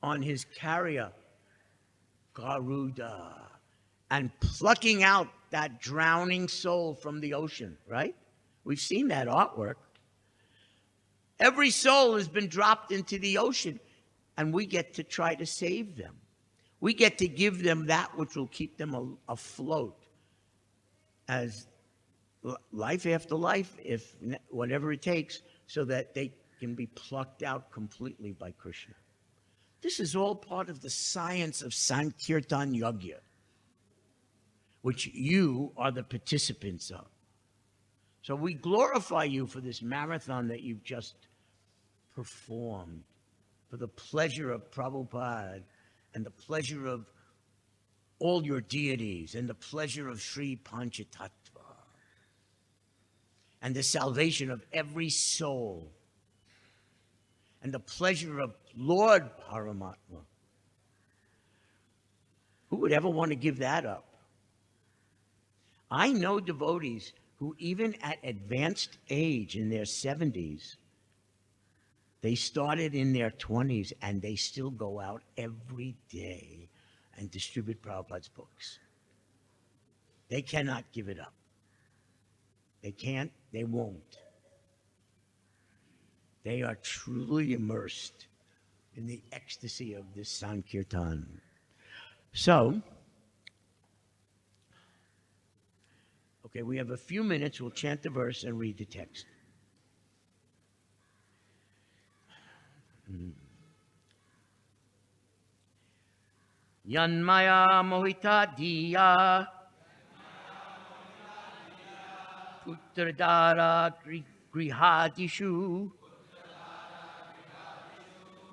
on his carrier, Garuda, and plucking out that drowning soul from the ocean, right? We've seen that artwork. Every soul has been dropped into the ocean, and we get to try to save them. We get to give them that which will keep them afloat as life after life, if whatever it takes, so that they can be plucked out completely by Krishna. This is all part of the science of Sankirtan Yagya, which you are the participants of. So we glorify you for this marathon that you've just performed, for the pleasure of Prabhupada and the pleasure of all your deities and the pleasure of Sri Panchatattva and the salvation of every soul and the pleasure of Lord Paramatma. Who would ever want to give that up? I know devotees who even at advanced age in their 70s, they started in their 20s and they still go out every day and distribute Prabhupada's books. They cannot give it up. They can't, they won't. They are truly immersed in the ecstasy of this Sankirtan. So, okay, we have a few minutes. We'll chant the verse and read the text. Yanmaya mohita diya puttradara grihadishu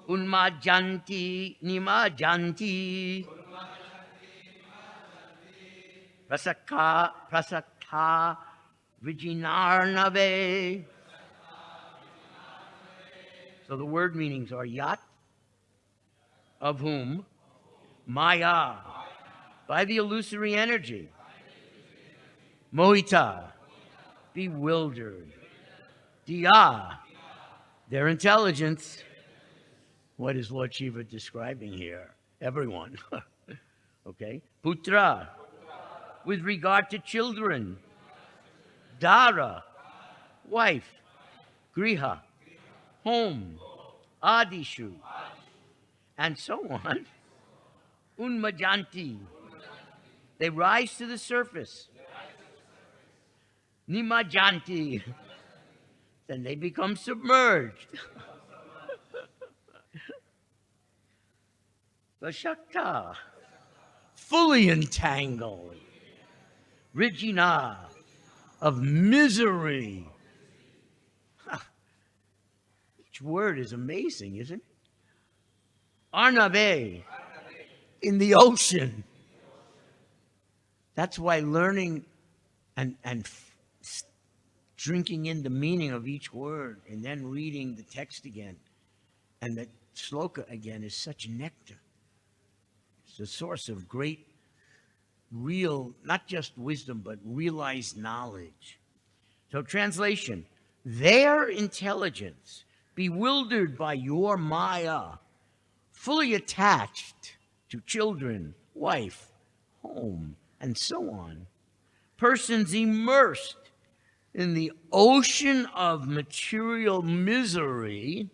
unmajanti nimajanti prasakha vijinarnave. So the word meanings are yat, of whom, maya, by the illusory energy, mohita, bewildered, diya, their intelligence. What is Lord Shiva describing here? Everyone. Okay? Putra, with regard to children. Dara, wife. Griha, home. Adishu, and so on. Unmajanti, they rise to the surface. Nimajanti, then they become submerged. Vashakta, fully entangled. Rijina, of misery. Each word is amazing, isn't it? Arnave, in the ocean. That's why learning and drinking in the meaning of each word and then reading the text again and the sloka again is such nectar. It's a source of great, real, not just wisdom, but realized knowledge. So translation, their intelligence, bewildered by your maya, fully attached to children, wife, home, and so on. Persons immersed in the ocean of material misery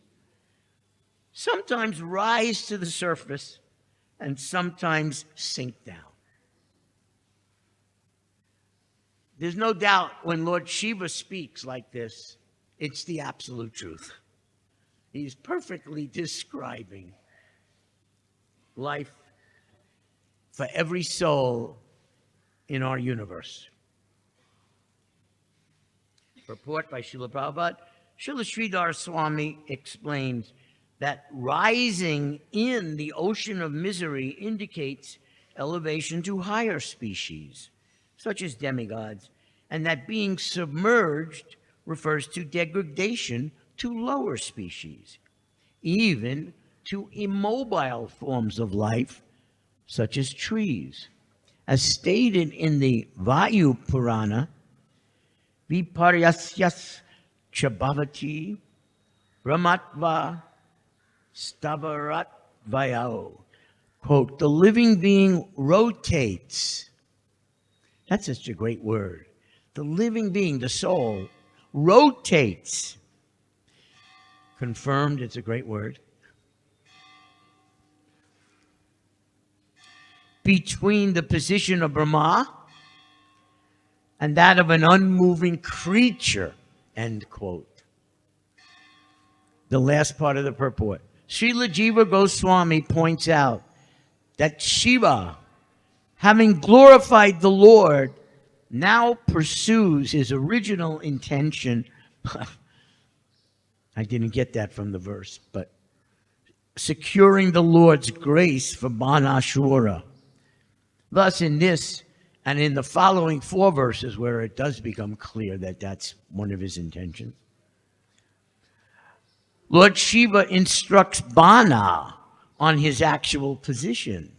sometimes rise to the surface and sometimes sink down. There's no doubt when Lord Shiva speaks like this, it's the absolute truth. He's perfectly describing life for every soul in our universe. Purport by Srila Prabhupada. Srila Sridhar Swami explains that rising in the ocean of misery indicates elevation to higher species, such as demigods, and that being submerged refers to degradation to lower species, even to immobile forms of life, such as trees. As stated in the Vayu Purana, Viparyasyas Chabhavati Brahmatva Stavarat Vayao. Quote, the living being rotates. That's such a great word. The living being, the soul, rotates. Confirmed, it's a great word. Between the position of Brahma and that of an unmoving creature, end quote. The last part of the purport. Srila Jiva Goswami points out that Shiva, having glorified the Lord, now pursues his original intention. I didn't get that from the verse, but securing the Lord's grace for Banashura. Thus, in this and in the following 4 verses, where it does become clear that that's one of his intentions, Lord Shiva instructs Bana on his actual position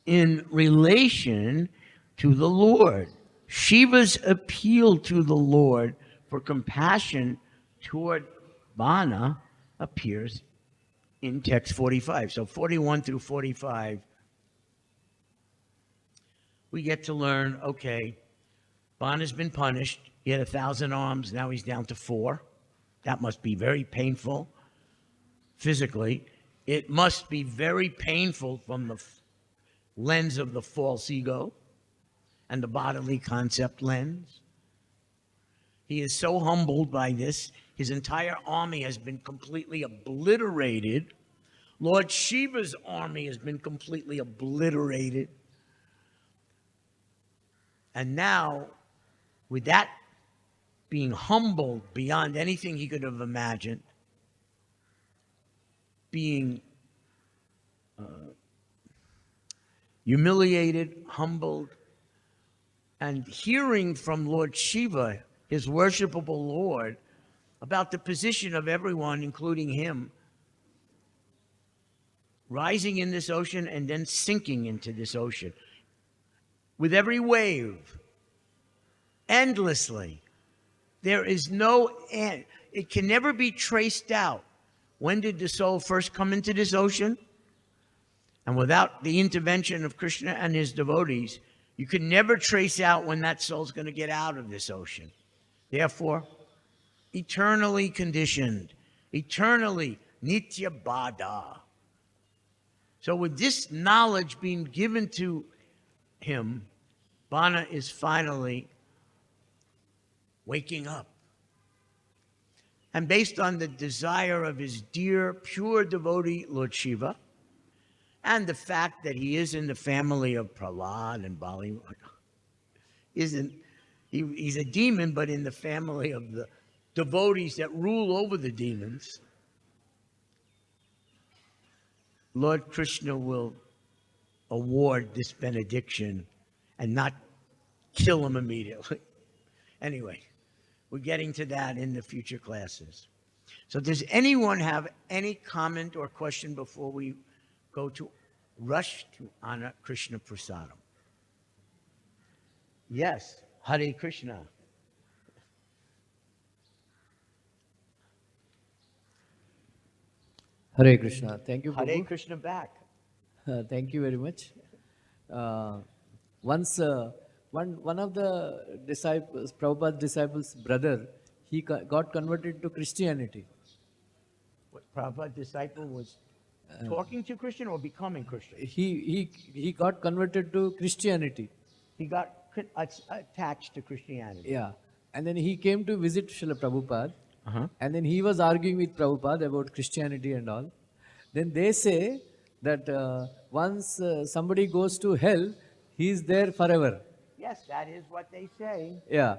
in relation to the Lord. Shiva's appeal to the Lord for compassion toward Bana appears in text 45. So 41 through 45, we get to learn, okay, Bana's been punished. He had 1,000 arms. Now he's down to 4. That must be very painful physically. It must be very painful from the lens of the false ego and the bodily concept lens. He is so humbled by this. His entire army has been completely obliterated. Lord Shiva's army has been completely obliterated. And now, with that being humbled beyond anything he could have imagined, being humiliated, humbled, and hearing from Lord Shiva, his worshipable Lord, about the position of everyone, including him, rising in this ocean and then sinking into this ocean. With every wave, endlessly. There is no end. It can never be traced out. When did the soul first come into this ocean? And without the intervention of Krishna and his devotees, you can never trace out when that soul's going to get out of this ocean. Therefore, eternally conditioned, eternally nitya bada. So with this knowledge being given to him, Bana is finally waking up. And based on the desire of his dear, pure devotee, Lord Shiva, and the fact that he is in the family of Prahlad and Bali, he's a demon, but in the family of the devotees that rule over the demons, Lord Krishna will award this benediction and not kill him immediately. Anyway, we're getting to that in the future classes. So does anyone have any comment or question before we go to rush to honor Krishna Prasadam? Yes, Hare Krishna. Hare Krishna. Thank you, Prabhu. Hare Krishna back. Thank you very much. Once one of the disciples, Prabhupada's disciples' brother, he got converted to Christianity. What, Prabhupada's disciple was talking to Christian or becoming Christian? He got converted to Christianity. He got attached to Christianity. Yeah. And then he came to visit Srila Prabhupada. And then he was arguing with Prabhupada about Christianity and all. Then they say that once somebody goes to hell, he is there forever. Yes, that is what they say. Yeah.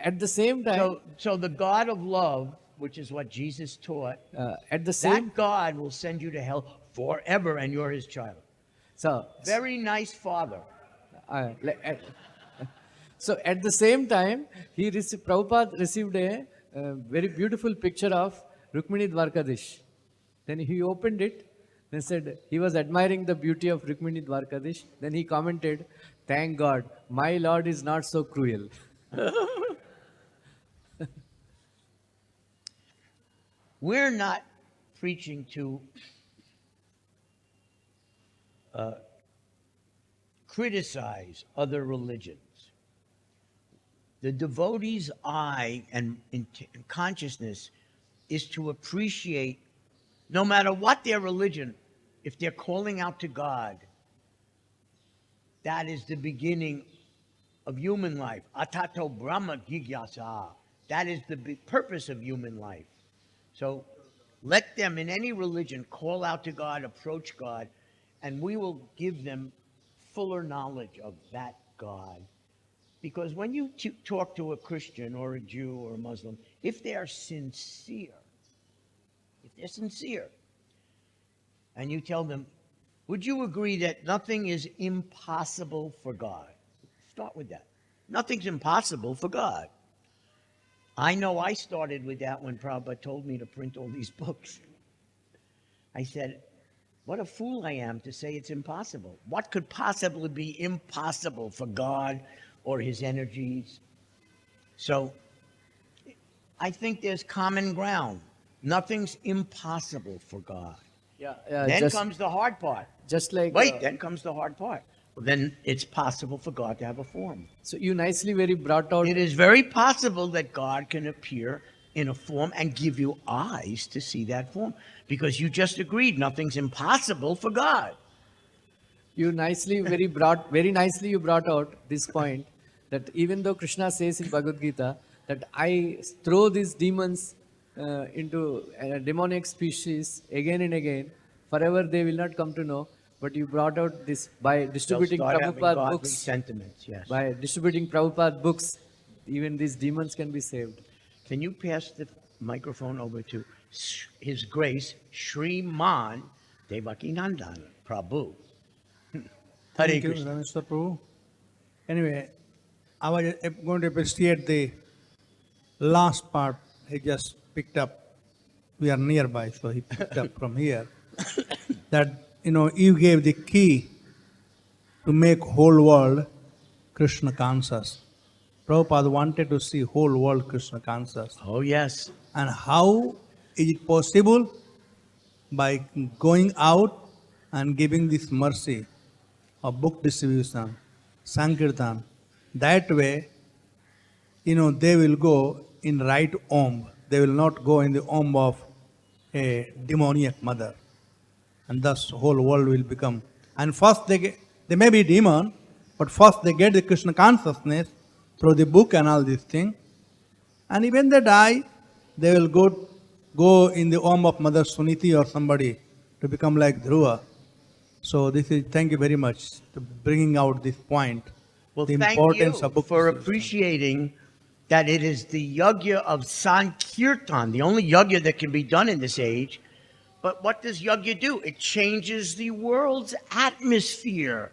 At the same time... So the God of love, which is what Jesus taught, at the same... that God will send you to hell forever and you're his child. So... Very nice father. So at the same time, Prabhupada received a very beautiful picture of Rukmini Dwarkadish. Then he opened it, then said he was admiring the beauty of Rukmini Dwarkadish. Then he commented, "Thank God, my Lord is not so cruel." We're not preaching to criticize other religions. The devotee's eye and consciousness is to appreciate, no matter what their religion, if they're calling out to God, that is the beginning of human life. Atato Brahma Jigyasa. That is the purpose of human life. So let them, in any religion, call out to God, approach God, and we will give them fuller knowledge of that God. Because when you talk to a Christian or a Jew or a Muslim, if they are sincere, and you tell them, would you agree that nothing is impossible for God? Start with that. Nothing's impossible for God. I know I started with that when Prabhupada told me to print all these books. I said, what a fool I am to say it's impossible. What could possibly be impossible for God or his energies. So I think there's common ground. Nothing's impossible for God. Then comes the hard part. just like Then comes the hard part. Well, then it's possible for God to have a form. so you nicely very brought out. It is very possible that God can appear in a form and give you eyes to see that form. Because you just agreed nothing's impossible for God. You nicely very nicely you brought out this point that even though Krishna says in Bhagavad Gita that I throw these demons into a demonic species again and again, forever they will not come to know. But you brought out this by distributing They'll start having Prabhupada godly books. sentiments, yes. By distributing Prabhupada books, even these demons can be saved. Can you pass the microphone over to His Grace Srimad Devakinandan Prabhu? Hare Thank you, Krishna. Rameshwar Prabhu. Anyway, I was going to appreciate the last part he just picked up. We are nearby, so he picked up from here. That, you gave the key to make whole world Krishna conscious. Prabhupada wanted to see whole world Krishna conscious. Oh, yes. And how is it possible? By going out and giving this mercy of book distribution, Sankirtan. That way, they will go in right womb. They will not go in the womb of a demoniac mother. And thus whole world will become. And first they may be demon, but first they get the Krishna consciousness through the book and all these things. And even they die, they will go in the womb of Mother Suniti or somebody to become like Dhruva. So thank you very much for bringing out this point. Well, the thank importance you of book for distribution. appreciating that it is the yajna of Sankirtan, the only yajna that can be done in this age. But what does yajna do? It changes the world's atmosphere.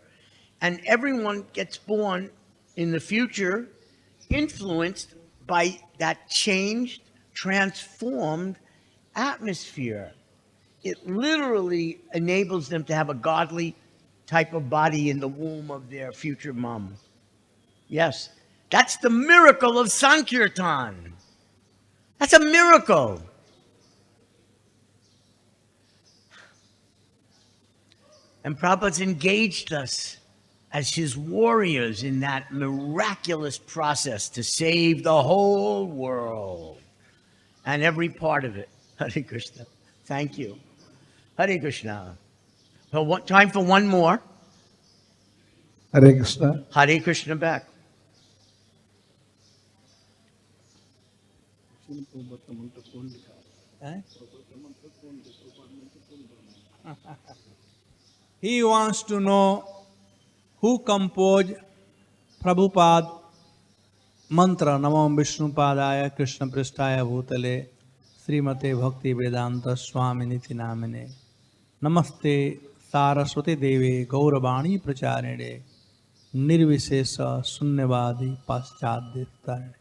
And everyone gets born in the future influenced by that changed, transformed atmosphere. It literally enables them to have a godly type of body in the womb of their future mom. Yes, that's the miracle of Sankirtan. That's a miracle. And Prabhupada's engaged us as his warriors in that miraculous process to save the whole world and every part of it. Hare Krishna. Thank you. Hare Krishna. Well, time for one more. Hare Krishna. Hare Krishna back. He wants to know who composed Prabhupada mantra Namam Vishnu Padaya Krishna Pristaya Bhutale Srimate Bhakti Vedanta Swami Niti Namine Namaste Saraswati Devi Gauravani Pracharine Nirvishesa Sunyavadi Paschadhyattarine.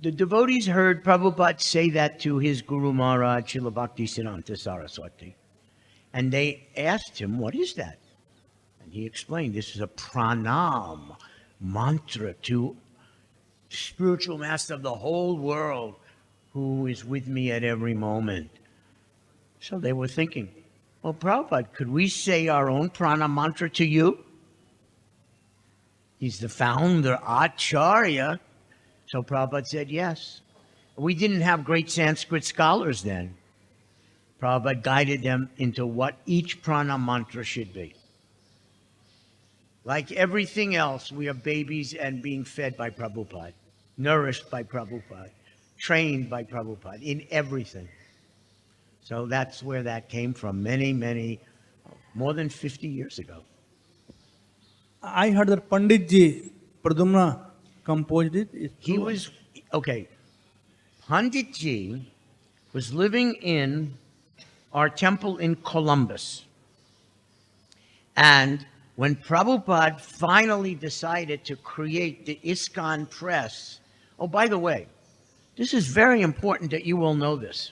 The devotees heard Prabhupada say that to his Guru Maharaj, Srila Bhaktisiddhanta Saraswati. And they asked him, what is that? And he explained, this is a pranam mantra to spiritual master of the whole world who is with me at every moment. So they were thinking, well, Prabhupada, could we say our own pranam mantra to you? He's the founder, Acharya. So Prabhupada said yes. We didn't have great Sanskrit scholars then. Prabhupada guided them into what each pranam mantra should be. Like everything else, we are babies and being fed by Prabhupada, nourished by Prabhupada, trained by Prabhupada in everything. So that's where that came from more than 50 years ago. I heard that Panditji Pradumna composed it. He was, okay, Panditji was living in our temple in Columbus. And when Prabhupada finally decided to create the ISKCON press, oh, by the way, this is very important that you all know this.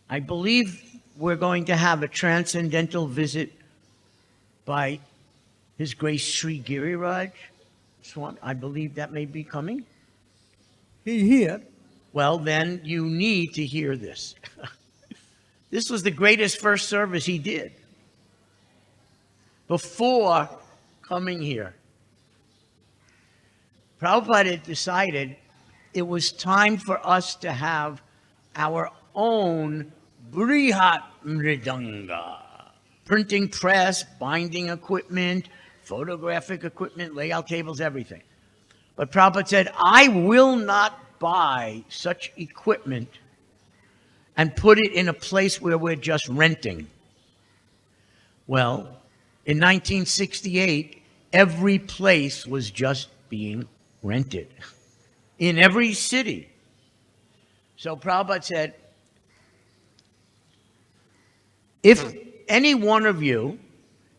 I believe we're going to have a transcendental visit by His Grace Sri Giriraj Swami, I believe that may be coming. He is here. Well, then you need to hear this. This was the greatest first service he did before coming here. Prabhupada had decided it was time for us to have our own Brihat Mridanga. Printing press, binding equipment, photographic equipment, layout tables, everything. But Prabhupada said, I will not buy such equipment and put it in a place where we're just renting. Well, in 1968, every place was just being rented in every city. So Prabhupada said, if any one of you,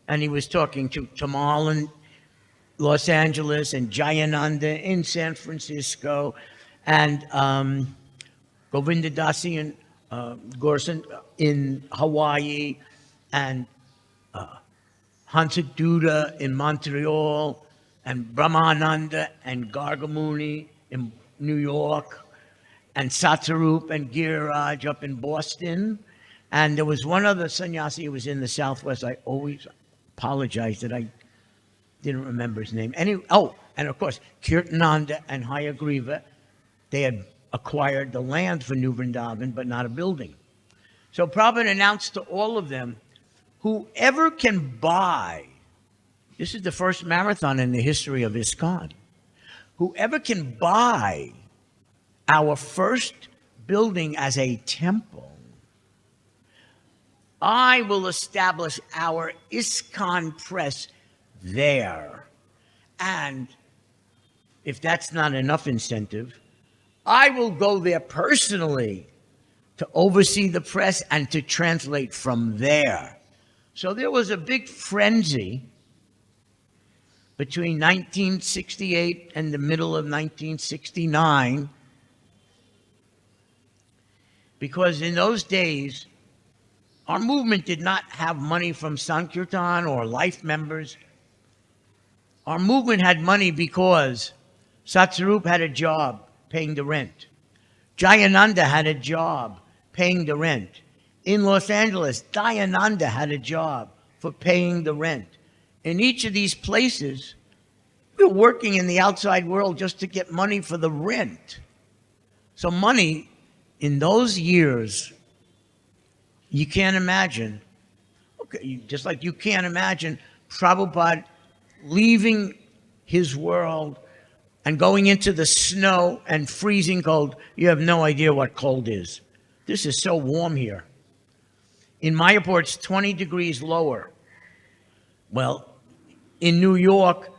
and he was talking to Tamal in Los Angeles and Jayananda in San Francisco and Govindadasi and Gorson in Hawaii and Hansaduda in Montreal and Brahmananda and Gargamuni in New York and Satsarup and Giriraj up in Boston. And there was one other sannyasi who was in the Southwest. I always apologize that I didn't remember his name. And of course, Kirtananda and Hayagriva, they had acquired the land for New Vrindavan, but not a building. So Prabhupada announced to all of them, whoever can buy, this is the first marathon in the history of ISKCON, whoever can buy our first building as a temple, I will establish our ISKCON press there. And if that's not enough incentive, I will go there personally to oversee the press and to translate from there. So there was a big frenzy between 1968 and the middle of 1969, because in those days, our movement did not have money from Sankirtan or life members. Our movement had money because Satsarup had a job paying the rent. Jayananda had a job paying the rent. In Los Angeles, Dayananda had a job for paying the rent. In each of these places, we were working in the outside world just to get money for the rent. So money in those years, you can't imagine. Okay, just like you can't imagine Prabhupada leaving his world and going into the snow and freezing cold. You have no idea what cold is. This is so warm here. In Mayapur, it's 20 degrees lower. Well, in New York,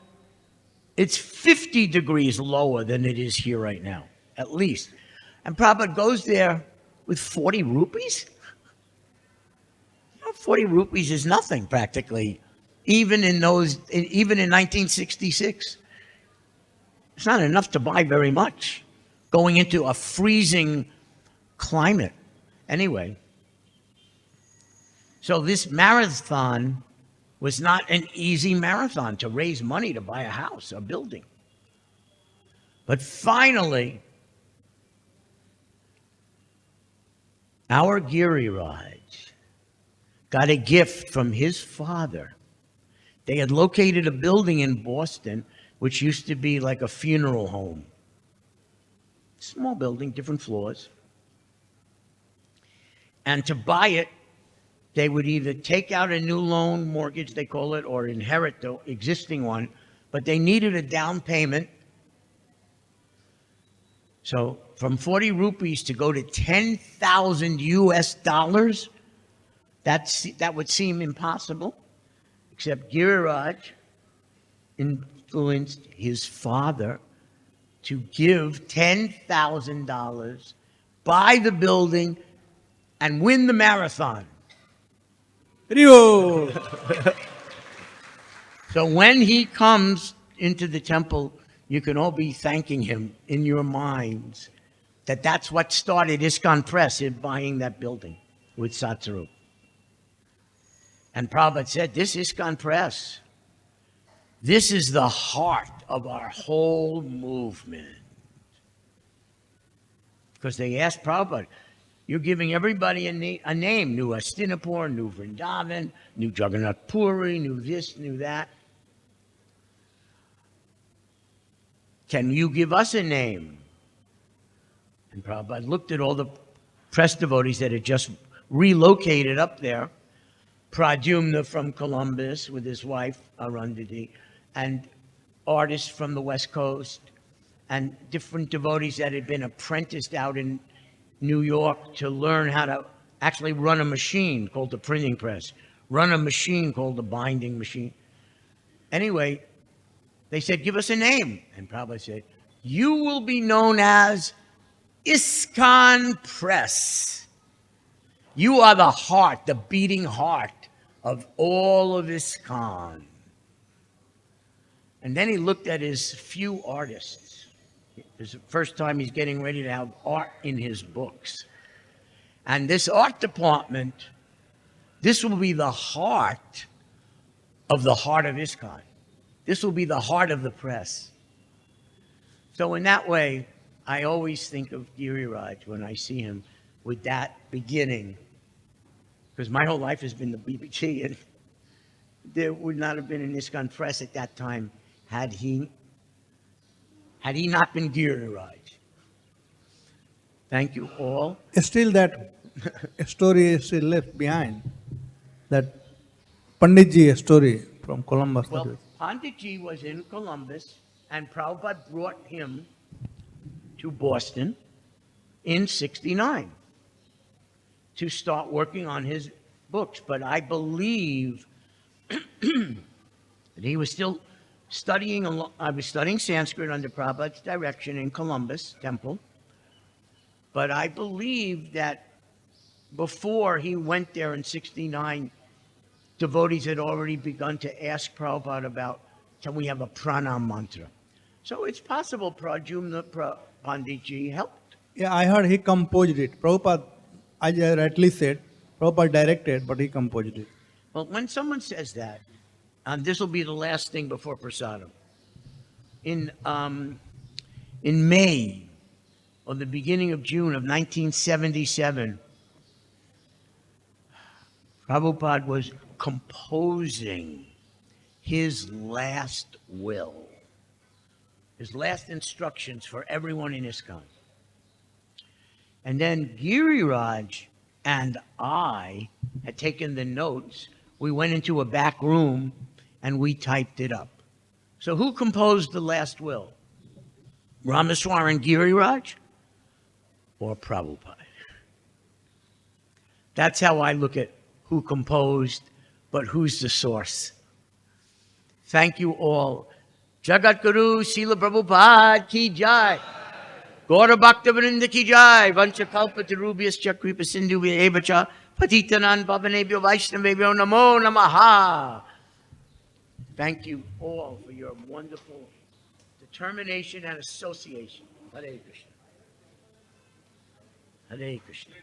it's 50 degrees lower than it is here right now, at least. And Prabhupada goes there with 40 rupees? 40 rupees is nothing, practically, even in 1966. It's not enough to buy very much, going into a freezing climate. Anyway, so this marathon was not an easy marathon to raise money to buy a house, a building. But finally, our Giriraj got a gift from his father. They had located a building in Boston, which used to be like a funeral home. Small building, different floors. And to buy it, they would either take out a new loan mortgage, they call it, or inherit the existing one, but they needed a down payment. So from 40 rupees to go to 10,000 US dollars, that would seem impossible, except Giriraj influenced his father to give $10,000, buy the building, and win the marathon. Rio! So when he comes into the temple, you can all be thanking him in your minds that that's what started ISKCON Press in buying that building with Satsarup. And Prabhupada said, this ISKCON Press This is the heart of our whole movement. Because they asked Prabhupada, you're giving everybody a name, New Hastinapur, New Vrindavan, New Jagannath Puri, New this, New that. Can you give us a name? And Prabhupada looked at all the press devotees that had just relocated up there. Pradyumna from Columbus with his wife, Arundhati, and artists from the West Coast, and different devotees that had been apprenticed out in New York to learn how to actually run a machine called the printing press, run a machine called the binding machine. Anyway, they said, give us a name. And Prabhupada said, you will be known as ISKCON Press. You are the heart, the beating heart of all of ISKCON. And then he looked at his few artists. It's the first time he's getting ready to have art in his books. And this art department, this will be the heart of ISKCON. This will be the heart of the press. So in that way, I always think of Giriraj when I see him with that beginning. Because my whole life has been the BBG, and there would not have been an ISKCON press at that time had he not been Giriraj. Thank you all. Still that story is still left behind. That Panditji story from Columbus. Well, Panditji was in Columbus, and Prabhupada brought him to Boston in '69 to start working on his books. But I believe that he was still studying. I was studying Sanskrit under Prabhupada's direction in Columbus Temple. But I believe that before he went there in '69, devotees had already begun to ask Prabhupada about, can we have a pranam mantra? So it's possible Pradyumna Panditji helped. Yeah, I heard he composed it. Prabhupada, as I rightly said, Prabhupada directed, but he composed it. Well, when someone says that, and this will be the last thing before prasadam, in May or the beginning of June of 1977, Prabhupada was composing his last will, his last instructions for everyone in ISKCON. And then Giriraj and I had taken the notes. We went into a back room and we typed it up. So who composed the last will? Rameshwar and Giriraj or Prabhupada? That's how I look at who composed, but who's the source. Thank you all. Jagat Guru Srila Prabhupada ki jai. Gaura Bhakta Vrinda ki jai. Vancha kalpa tarubhyas kripa sindhu evacha. Patitanan pavanebhyo vaishnavebhyo namo namaha. Thank you all for your wonderful determination and association. Hare Krishna. Hare Krishna.